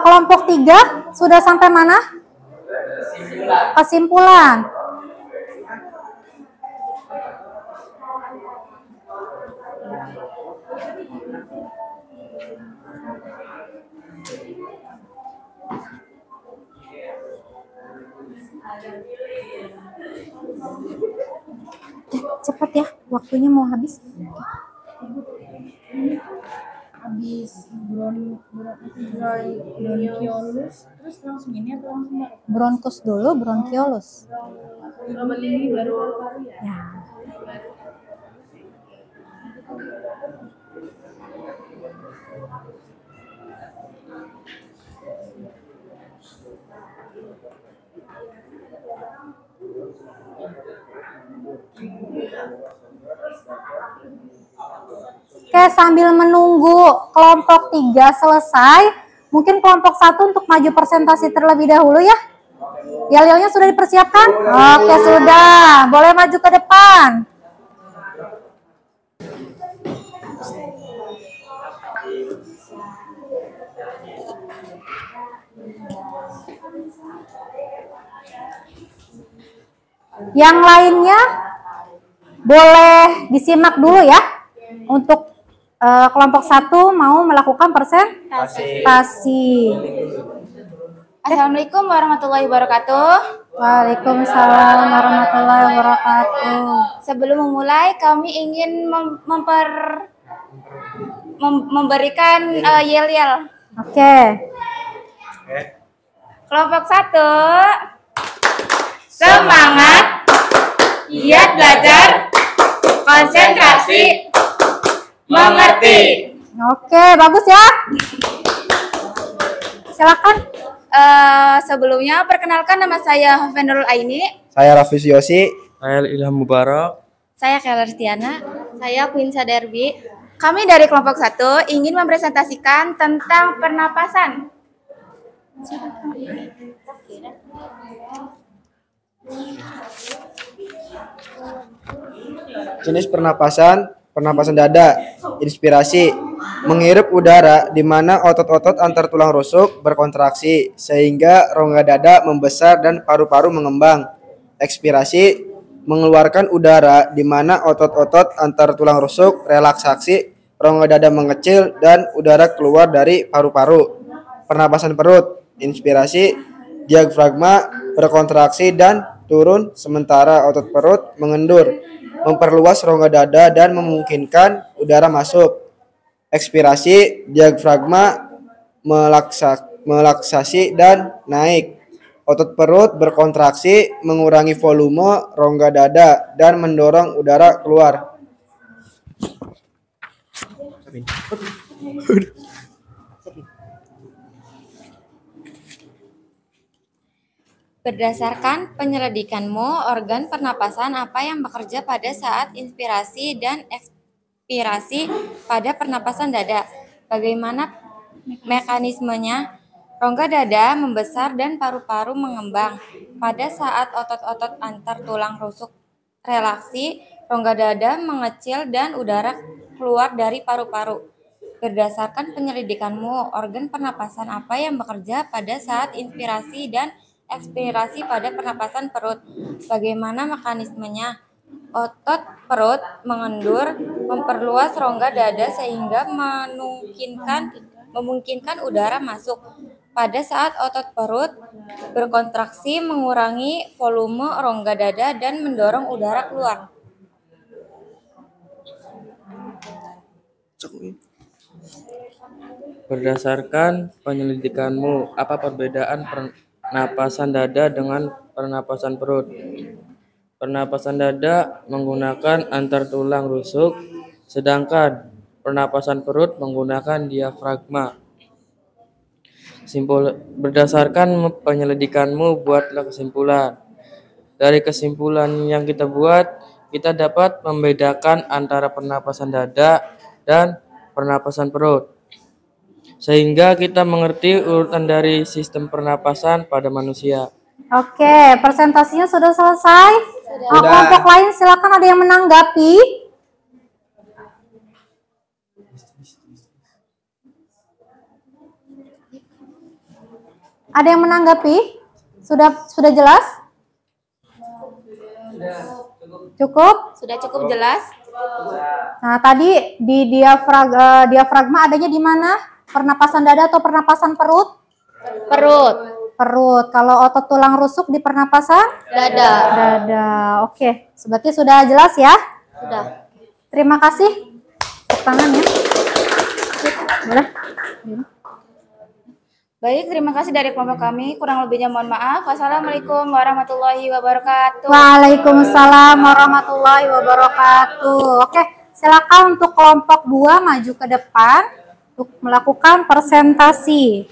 Kelompok 3 sudah sampai mana? Kesimpulan. Cepat ya, waktunya mau habis. Bronkiolus, terus langsung ini atau langsung Bronkus dulu, bronkiolus. obat ini baru ya? Ya. Oke, sambil menunggu kelompok 3 selesai, mungkin kelompok 1 untuk maju presentasi terlebih dahulu ya. Yel-yelnya sudah dipersiapkan? Oke, sudah. Boleh maju ke depan. Yang lainnya boleh disimak dulu ya. Untuk kelompok 1 mau melakukan presentasi. Assalamualaikum warahmatullahi wabarakatuh. Waalaikumsalam warahmatullahi wabarakatuh. Sebelum memulai, kami ingin memberikan yel-yel. Oke. Kelompok 1, semangat, giat belajar, konsentrasi, mengerti. Oke, bagus ya. Silakan. Sebelumnya perkenalkan, nama saya Hafenurul Aini. Saya Rafis Yosi. Saya Ilham Mubarak. Saya Keller Tiana. Saya Quinsa Derby. Kami dari kelompok 1 ingin mempresentasikan tentang pernapasan. Jenis pernapasan, pernapasan dada, inspirasi, menghirup udara di mana otot-otot antar tulang rusuk berkontraksi sehingga rongga dada membesar dan paru-paru mengembang. Ekspirasi, mengeluarkan udara di mana otot-otot antar tulang rusuk relaksasi, rongga dada mengecil dan udara keluar dari paru-paru. Pernapasan perut, inspirasi, diafragma berkontraksi dan turun sementara otot perut mengendur, memperluas rongga dada dan memungkinkan udara masuk. Ekspirasi, diafragma melaksasi dan naik. Otot perut berkontraksi, mengurangi volume rongga dada dan mendorong udara keluar. Berdasarkan penyelidikanmu, organ pernapasan apa yang bekerja pada saat inspirasi dan ekspirasi pada pernapasan dada? Bagaimana mekanismenya? Rongga dada membesar dan paru-paru mengembang. Pada saat otot-otot antar tulang rusuk relaksi, rongga dada mengecil dan udara keluar dari paru-paru. Berdasarkan penyelidikanmu, organ pernapasan apa yang bekerja pada saat inspirasi dan ekspirasi pada pernapasan perut? Bagaimana mekanismenya? Otot perut mengendur, memperluas rongga dada sehingga memungkinkan udara masuk. Pada saat otot perut berkontraksi, mengurangi volume rongga dada dan mendorong udara keluar. Berdasarkan penyelidikanmu, apa perbedaan pernapasan dada dengan pernapasan perut? Pernapasan dada menggunakan antar tulang rusuk, sedangkan pernapasan perut menggunakan diafragma. Berdasarkan penyelidikanmu, buatlah kesimpulan. Dari kesimpulan yang kita buat, kita dapat membedakan antara pernapasan dada dan pernapasan perut, sehingga kita mengerti urutan dari sistem pernapasan pada manusia. Oke, presentasinya sudah selesai. Kelompok lain silakan, ada yang menanggapi? Ada yang menanggapi? Sudah jelas? Cukup? Sudah cukup jelas? Nah, tadi di diafragma adanya di mana? Pernapasan dada atau pernapasan perut? Perut. Perut. Kalau otot tulang rusuk di pernapasan? Dada. Dada. Oke, berarti sudah jelas ya? Sudah. Terima kasih. Tepuk tangan ya. Boleh? Baik, terima kasih dari kelompok kami. Kurang lebihnya mohon maaf. Wassalamualaikum warahmatullahi wabarakatuh. Waalaikumsalam warahmatullahi wabarakatuh. Oke, silakan untuk kelompok 2 maju ke depan untuk melakukan presentasi.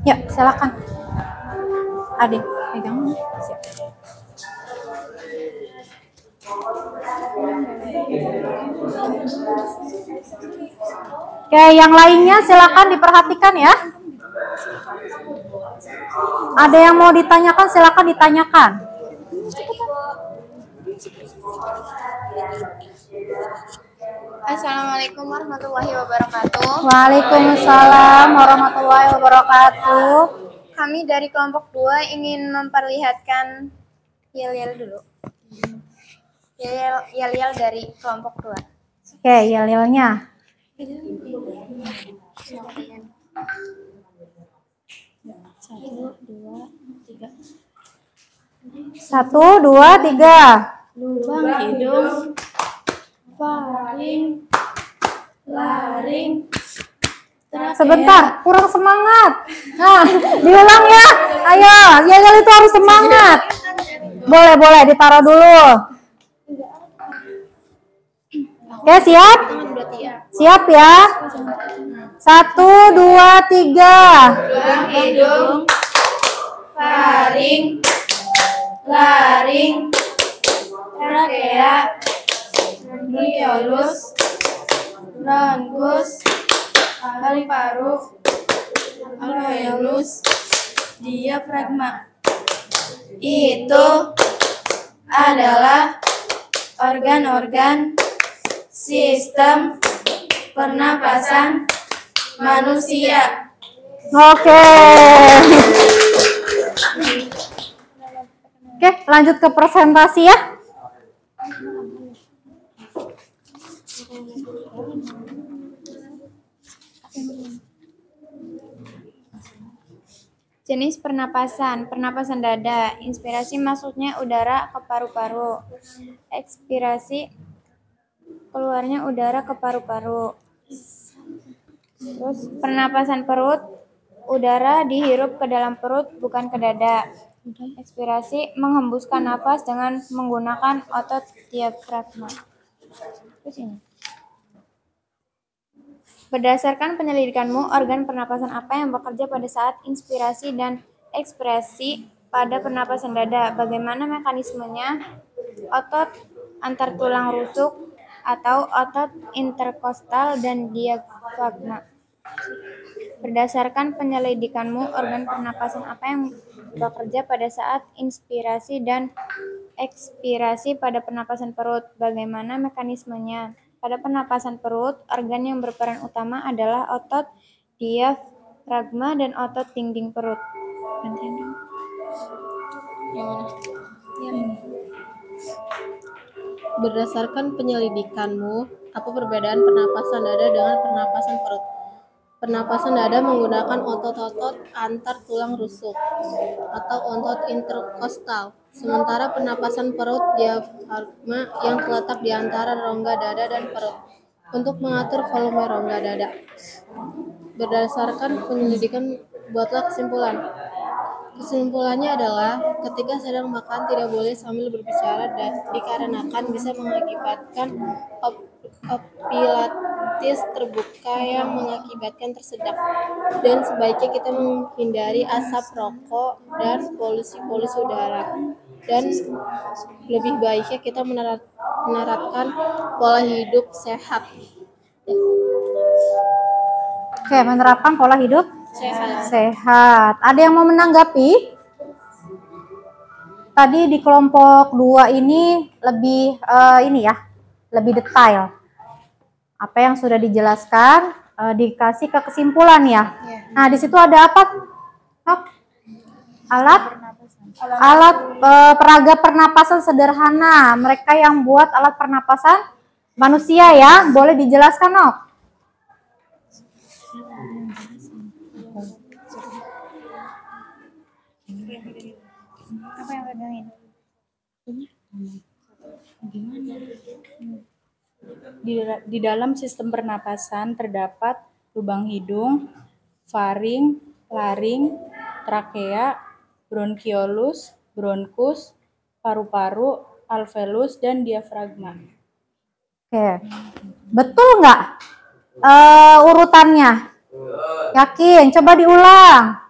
Ya, silakan. Adin, pegang. Siap. Oke, yang lainnya silakan diperhatikan ya. Ada yang mau ditanyakan, silakan ditanyakan. Assalamualaikum warahmatullahi wabarakatuh. Waalaikumsalam warahmatullahi wabarakatuh. Kami dari kelompok 2 ingin memperlihatkan yel-yel dulu. Yel-yel dari kelompok 2. Oke, yel-yelnya. 1, 2, 3. Lubang hidung, faring, laring. Sebentar, kurang semangat. Nah, diulang ya. Ayo, yel-yel itu harus semangat. Boleh, ditaruh dulu. Oke, siap? Siap ya? 1, 2, 3. Lubang hidung, faring, laring, trakea, bronkiolus, bronkus, paru-paru, alveolus, diafragma. Itu adalah organ-organ sistem pernapasan manusia. Oke. Oke, lanjut ke presentasi ya. Jenis pernapasan dada. Inspirasi masuknya udara ke paru-paru. Ekspirasi keluarnya udara ke paru-paru. Terus pernapasan perut, udara dihirup ke dalam perut bukan ke dada. Ekspirasi menghembuskan nafas dengan menggunakan otot diafragma. Terus ini. Berdasarkan penyelidikanmu, organ pernapasan apa yang bekerja pada saat inspirasi dan ekspirasi pada pernapasan dada? Bagaimana mekanismenya? Otot antar tulang rusuk atau otot interkostal dan diafragma. Berdasarkan penyelidikanmu, organ pernapasan apa yang bekerja pada saat inspirasi dan ekspirasi pada pernapasan perut? Bagaimana mekanismenya? Pada pernapasan perut, organ yang berperan utama adalah otot diafragma dan otot dinding perut. Berdasarkan penyelidikanmu, apa perbedaan pernapasan dada dengan pernapasan perut? Pernapasan dada menggunakan otot-otot antar tulang rusuk atau otot interkostal, sementara pernapasan perut diafragma yang terletak di antara rongga dada dan perut untuk mengatur volume rongga dada. Berdasarkan penyelidikan, buatlah kesimpulan. Kesimpulannya adalah ketika sedang makan tidak boleh sambil berbicara dan dikarenakan bisa mengakibatkan epilatis terbuka yang mengakibatkan tersedak, dan sebaiknya kita menghindari asap rokok dan polusi udara, dan lebih baiknya kita menerapkan pola hidup sehat. Oke, menerapkan pola hidup sehat. Ada yang mau menanggapi? tadi di kelompok 2 ini lebih lebih detail. Apa yang sudah dijelaskan dikasih ke kesimpulan ya. Nah, di situ ada apa? Alat peraga pernapasan sederhana. Mereka yang buat alat pernapasan manusia ya. Boleh dijelaskan, Nok? Apa yang pegangin? Di dalam sistem pernapasan terdapat lubang hidung, faring, laring, trakea, bronkiolus, bronkus, paru-paru, alveolus, dan diafragma. Oke. Betul nggak urutannya? Yakin? Coba diulang.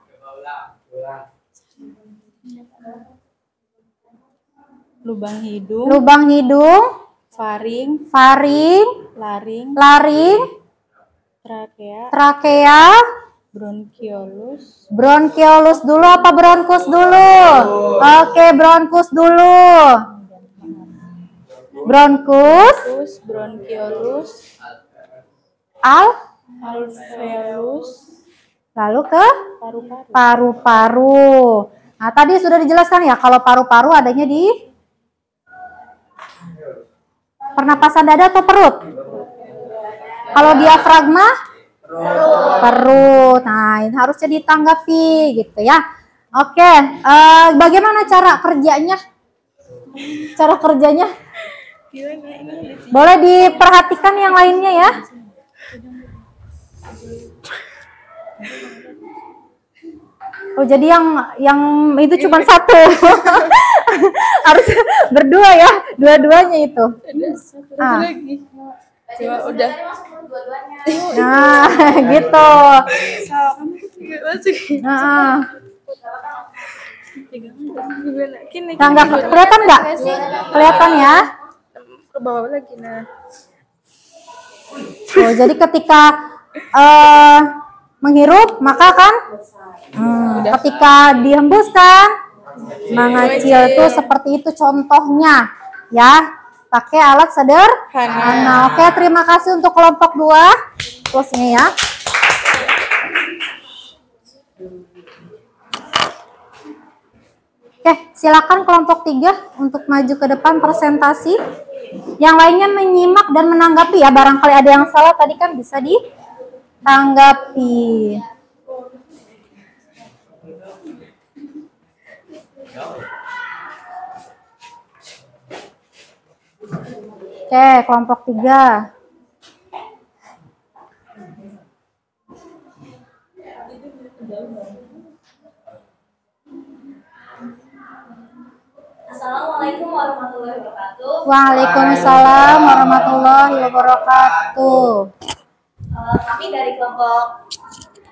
Lubang hidung, faring, laring, trakea, bronkiolus dulu apa bronkus dulu? Oke, bronkus dulu. Bronkus, bronkiolus, alveolus, lalu ke paru-paru. paru-paru. Nah, tadi sudah dijelaskan ya kalau paru-paru adanya di pernapasan dada atau perut? Kalau diafragma? Perut. Nah, ini harusnya ditanggapi gitu ya. Oke, bagaimana cara kerjanya? Cara kerjanya? Boleh diperhatikan yang lainnya ya. Oh, jadi yang itu cuma satu. Harus berdua ya, dua-duanya itu. Ada lagi. Cuma udah. Nah, gitu. Nah, nggak kelihatan nggak? Kelihatan ya. Ke bawah lagi nah. Oh, jadi ketika menghirup maka kan ketika dihembuskan mengecil itu seperti itu contohnya ya, pakai alat sederhana. Oke, terima kasih untuk kelompok 2 close-nya ya. Oke, silakan kelompok 3 untuk maju ke depan presentasi. Yang lainnya menyimak dan menanggapi ya, barangkali ada yang salah tadi kan bisa ditanggapi. Oke, kelompok 3. Assalamualaikum warahmatullahi wabarakatuh. Waalaikumsalam warahmatullahi wabarakatuh.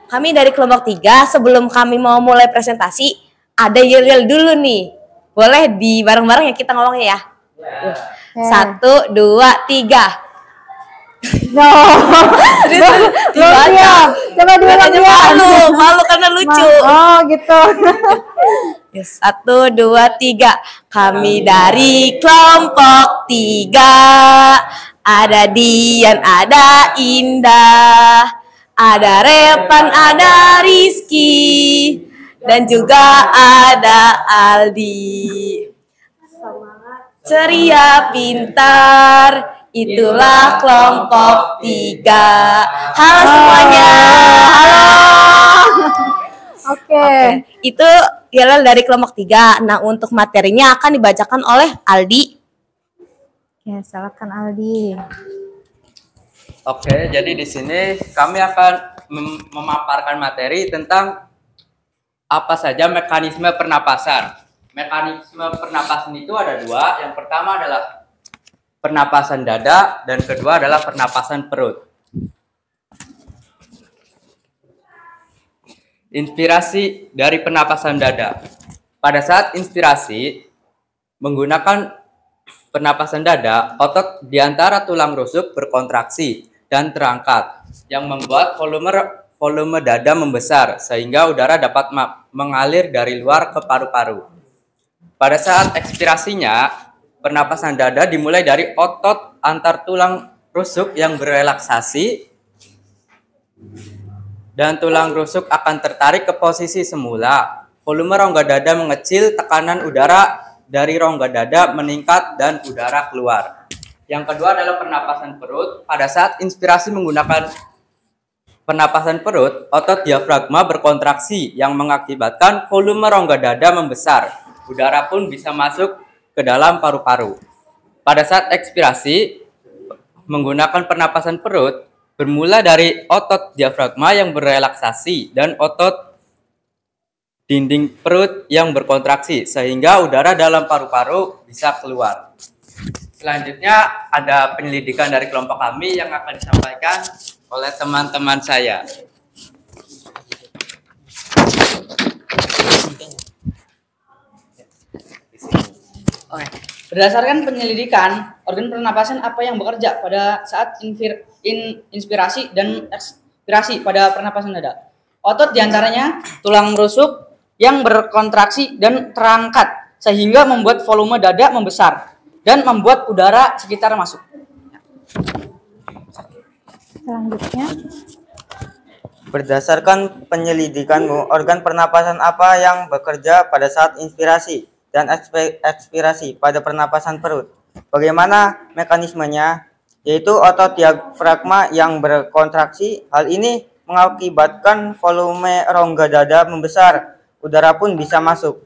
Kami dari kelompok 3, sebelum kami mau mulai presentasi, ada yel-yel dulu nih. Boleh di bareng-bareng ya kita ngomongnya ya. 1, 2, 3. No. Coba diulang. Malu karena lucu. Oh, gitu. 1, 2, 3. Kami dari kelompok 3. Ada Dian, ada Indah, ada Repan, ada Rizky, dan juga ada Aldi. Ceria, pintar, itulah kelompok 3. Halo semuanya. Halo. Oke. Itu yel dari kelompok 3. Nah, untuk materinya akan dibacakan oleh Aldi. Ya, silakan Aldi. Oke, jadi di sini kami akan memaparkan materi tentang apa saja mekanisme pernapasan. Mekanisme pernapasan itu ada 2. Yang pertama adalah pernapasan dada dan kedua adalah pernapasan perut. Inspirasi dari pernapasan dada. Pada saat inspirasi menggunakan pernapasan dada, otot di antara tulang rusuk berkontraksi dan terangkat yang membuat volume dada membesar sehingga udara dapat mengalir dari luar ke paru-paru. Pada saat ekspirasinya, pernapasan dada dimulai dari otot antar tulang rusuk yang berelaksasi dan tulang rusuk akan tertarik ke posisi semula. Volume rongga dada mengecil, tekanan udara dari rongga dada meningkat dan udara keluar. Yang kedua adalah pernapasan perut. Pada saat inspirasi menggunakan pernapasan perut, otot diafragma berkontraksi yang mengakibatkan volume rongga dada membesar. Udara pun bisa masuk ke dalam paru-paru. Pada saat ekspirasi menggunakan pernapasan perut, bermula dari otot diafragma yang berelaksasi dan otot dinding perut yang berkontraksi sehingga udara dalam paru-paru bisa keluar. Selanjutnya ada penyelidikan dari kelompok kami yang akan disampaikan oleh teman-teman saya. Oke. Berdasarkan penyelidikan, organ pernapasan apa yang bekerja pada saat inspirasi dan ekspirasi pada pernapasan dada? Otot diantaranya tulang rusuk yang berkontraksi dan terangkat sehingga membuat volume dada membesar dan membuat udara sekitar masuk. Selanjutnya, berdasarkan penyelidikanmu, organ pernapasan apa yang bekerja pada saat inspirasi dan ekspirasi pada pernapasan perut? Bagaimana mekanismenya? Yaitu otot diafragma yang berkontraksi. Hal ini mengakibatkan volume rongga dada membesar. Udara pun bisa masuk.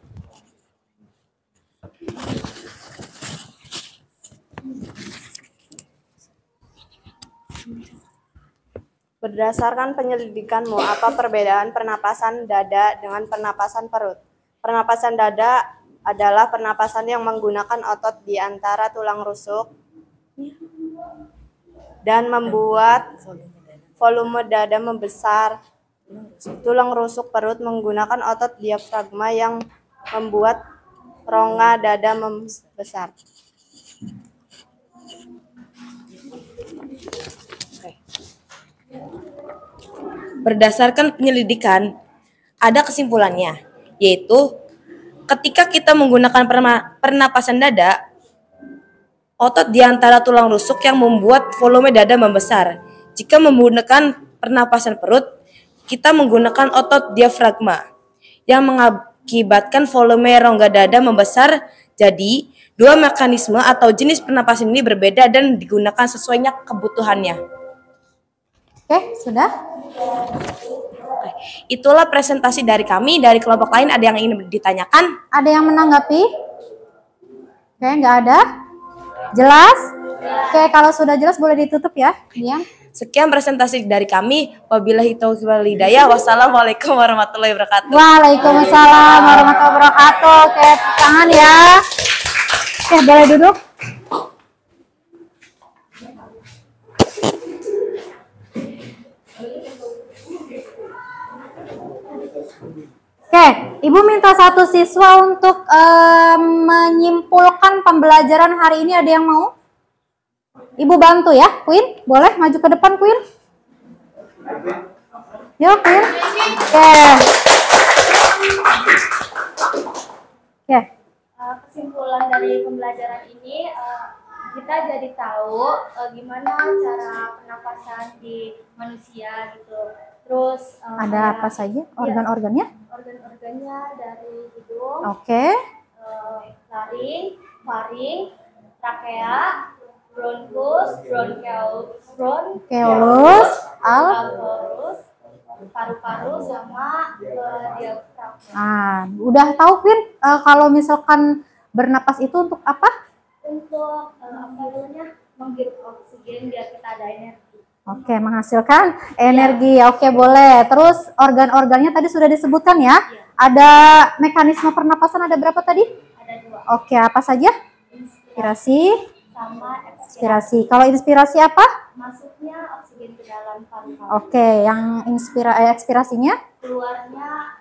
Berdasarkan penyelidikanmu, apa perbedaan pernapasan dada dengan pernapasan perut? Pernapasan dada adalah pernapasan yang menggunakan otot di antara tulang rusuk dan membuat volume dada membesar. Tulang rusuk perut menggunakan otot diafragma yang membuat rongga dada membesar. Berdasarkan penyelidikan, ada kesimpulannya, yaitu ketika kita menggunakan pernapasan dada, otot di antara tulang rusuk yang membuat volume dada membesar. Jika menggunakan pernapasan perut, kita menggunakan otot diafragma yang mengakibatkan volume rongga dada membesar. Jadi, dua mekanisme atau jenis pernapasan ini berbeda dan digunakan sesuainya kebutuhannya. Oke, sudah? Oke, itulah presentasi dari kami. Dari kelompok lain ada yang ingin ditanyakan? Ada yang menanggapi? Oke, nggak ada? Jelas? Oke, kalau sudah jelas boleh ditutup ya. Dian. Sekian presentasi dari kami. Wabillahi taufiq wal hidayah. Wassalamualaikum warahmatullahi wabarakatuh. Waalaikumsalam warahmatullahi wabarakatuh. Oke, tangan ya. Oke, boleh duduk. Oke, Ibu minta satu siswa untuk menyimpulkan pembelajaran hari ini. Ada yang mau? Ibu bantu ya, Queen. Boleh maju ke depan, Queen? Ya, Queen. Oke. Oke. Kesimpulan dari pembelajaran ini, kita jadi tahu gimana cara pernapasan di manusia gitu. Terus Ada apa saja organ-organnya? Organ-organnya dari hidung, Oke. laring, faring, trakea, bronkus, Keolus, alveolus, paru-paru sama diafragma. Udah tahu, Queen, kalau misalkan bernapas itu untuk apa? Untuk menghirup oksigen biar kita ada energi. Oke, menghasilkan energi. Oke, boleh. Terus organ-organnya tadi sudah disebutkan ya? Ada mekanisme pernapasan ada berapa tadi? Ada 2. Oke, apa saja? Inspirasi Sama ekspirasi. Kalau inspirasi apa? masuknya oksigen ke dalam paru-paru. Oke, yang ekspirasinya? Keluarnya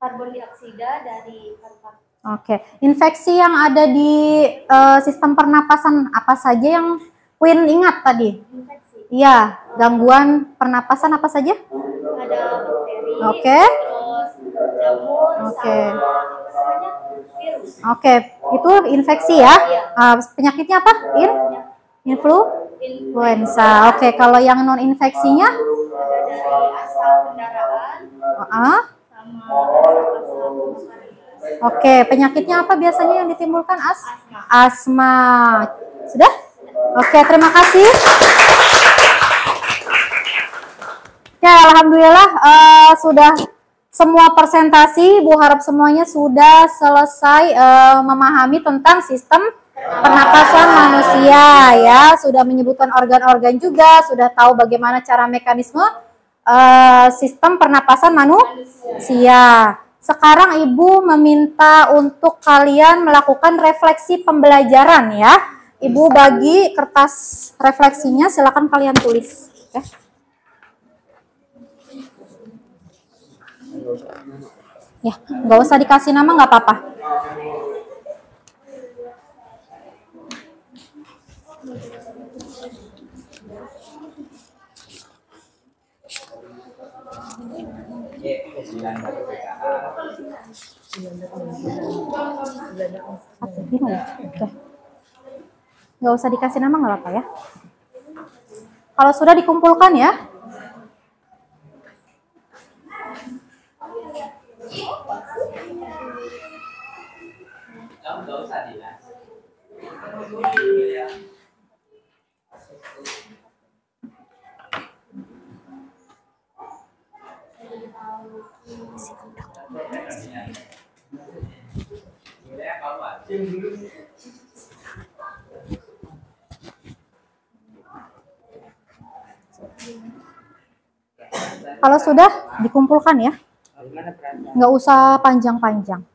karbon dioksida dari paru-paru. Oke, infeksi yang ada di sistem pernapasan apa saja yang Queen ingat tadi? Infeksi. Iya, gangguan pernapasan apa saja? Ada bakteri. Oke. Terus jamur Oke. sama virus. Oke, itu infeksi ya. Penyakitnya apa? Influenza. Oke, kalau yang non infeksinya? Dari asap kendaraan sama Oke, penyakitnya apa biasanya yang ditimbulkan? Asma. Sudah? Oke, terima kasih. Ya, alhamdulillah sudah semua presentasi. Bu harap semuanya sudah selesai memahami tentang sistem pernapasan manusia ya. Sudah menyebutkan organ-organ juga, sudah tahu bagaimana cara mekanisme sistem pernapasan manusia. Sekarang Ibu meminta untuk kalian melakukan refleksi pembelajaran ya. Ibu bagi kertas refleksinya, silakan kalian tulis. Ya. Ya, nggak usah dikasih nama, nggak apa-apa. Nggak usah dikasih nama, nggak apa-apa ya. Kalau sudah dikumpulkan ya. Kalau sudah dikumpulkan ya, nggak usah panjang-panjang.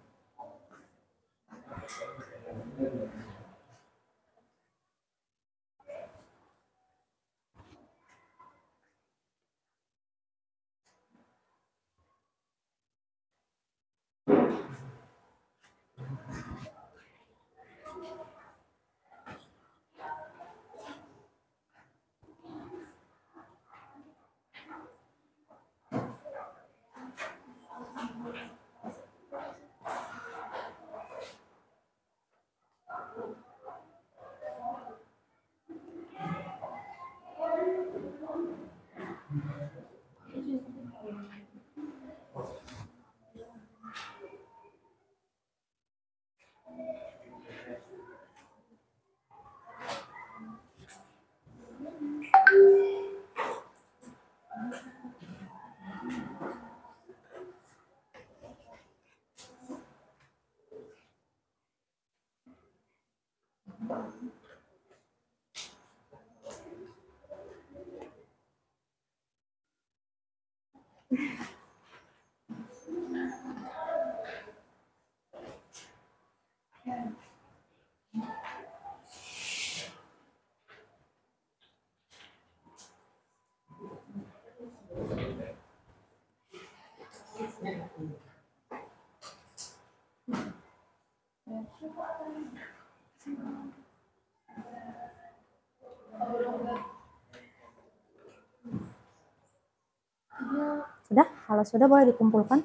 Sudah? Kalau sudah boleh dikumpulkan.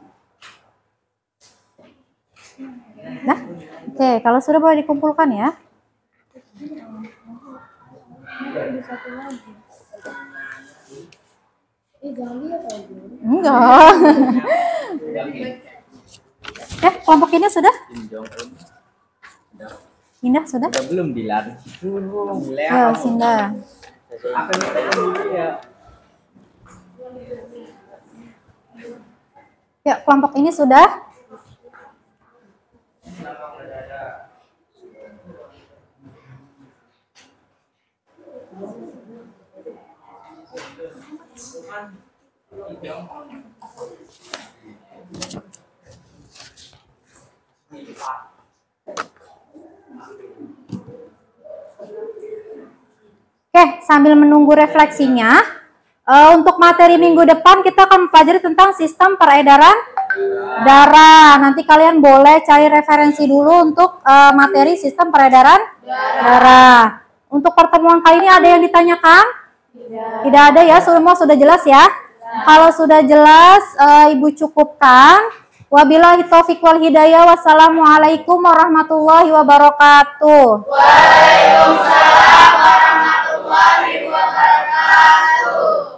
Nah, oke, kalau sudah boleh dikumpulkan ya. Enggak. Kelompok ini sudah? Indah sudah? Belum dilan. Ya, Sinda. Ya, kelompok ini sudah? Oke, sambil menunggu refleksinya, untuk materi minggu depan kita akan mempelajari tentang sistem peredaran darah. Nanti kalian boleh cari referensi dulu untuk materi sistem peredaran darah. Untuk pertemuan kali ini ada yang ditanyakan? Tidak ada ya, semua sudah jelas ya? Kalau sudah jelas, Ibu cukupkan. Wabillahi taufiq wal hidayah. Wassalamualaikum warahmatullahi wabarakatuh. Waalaikumsalam warahmatullahi wabarakatuh.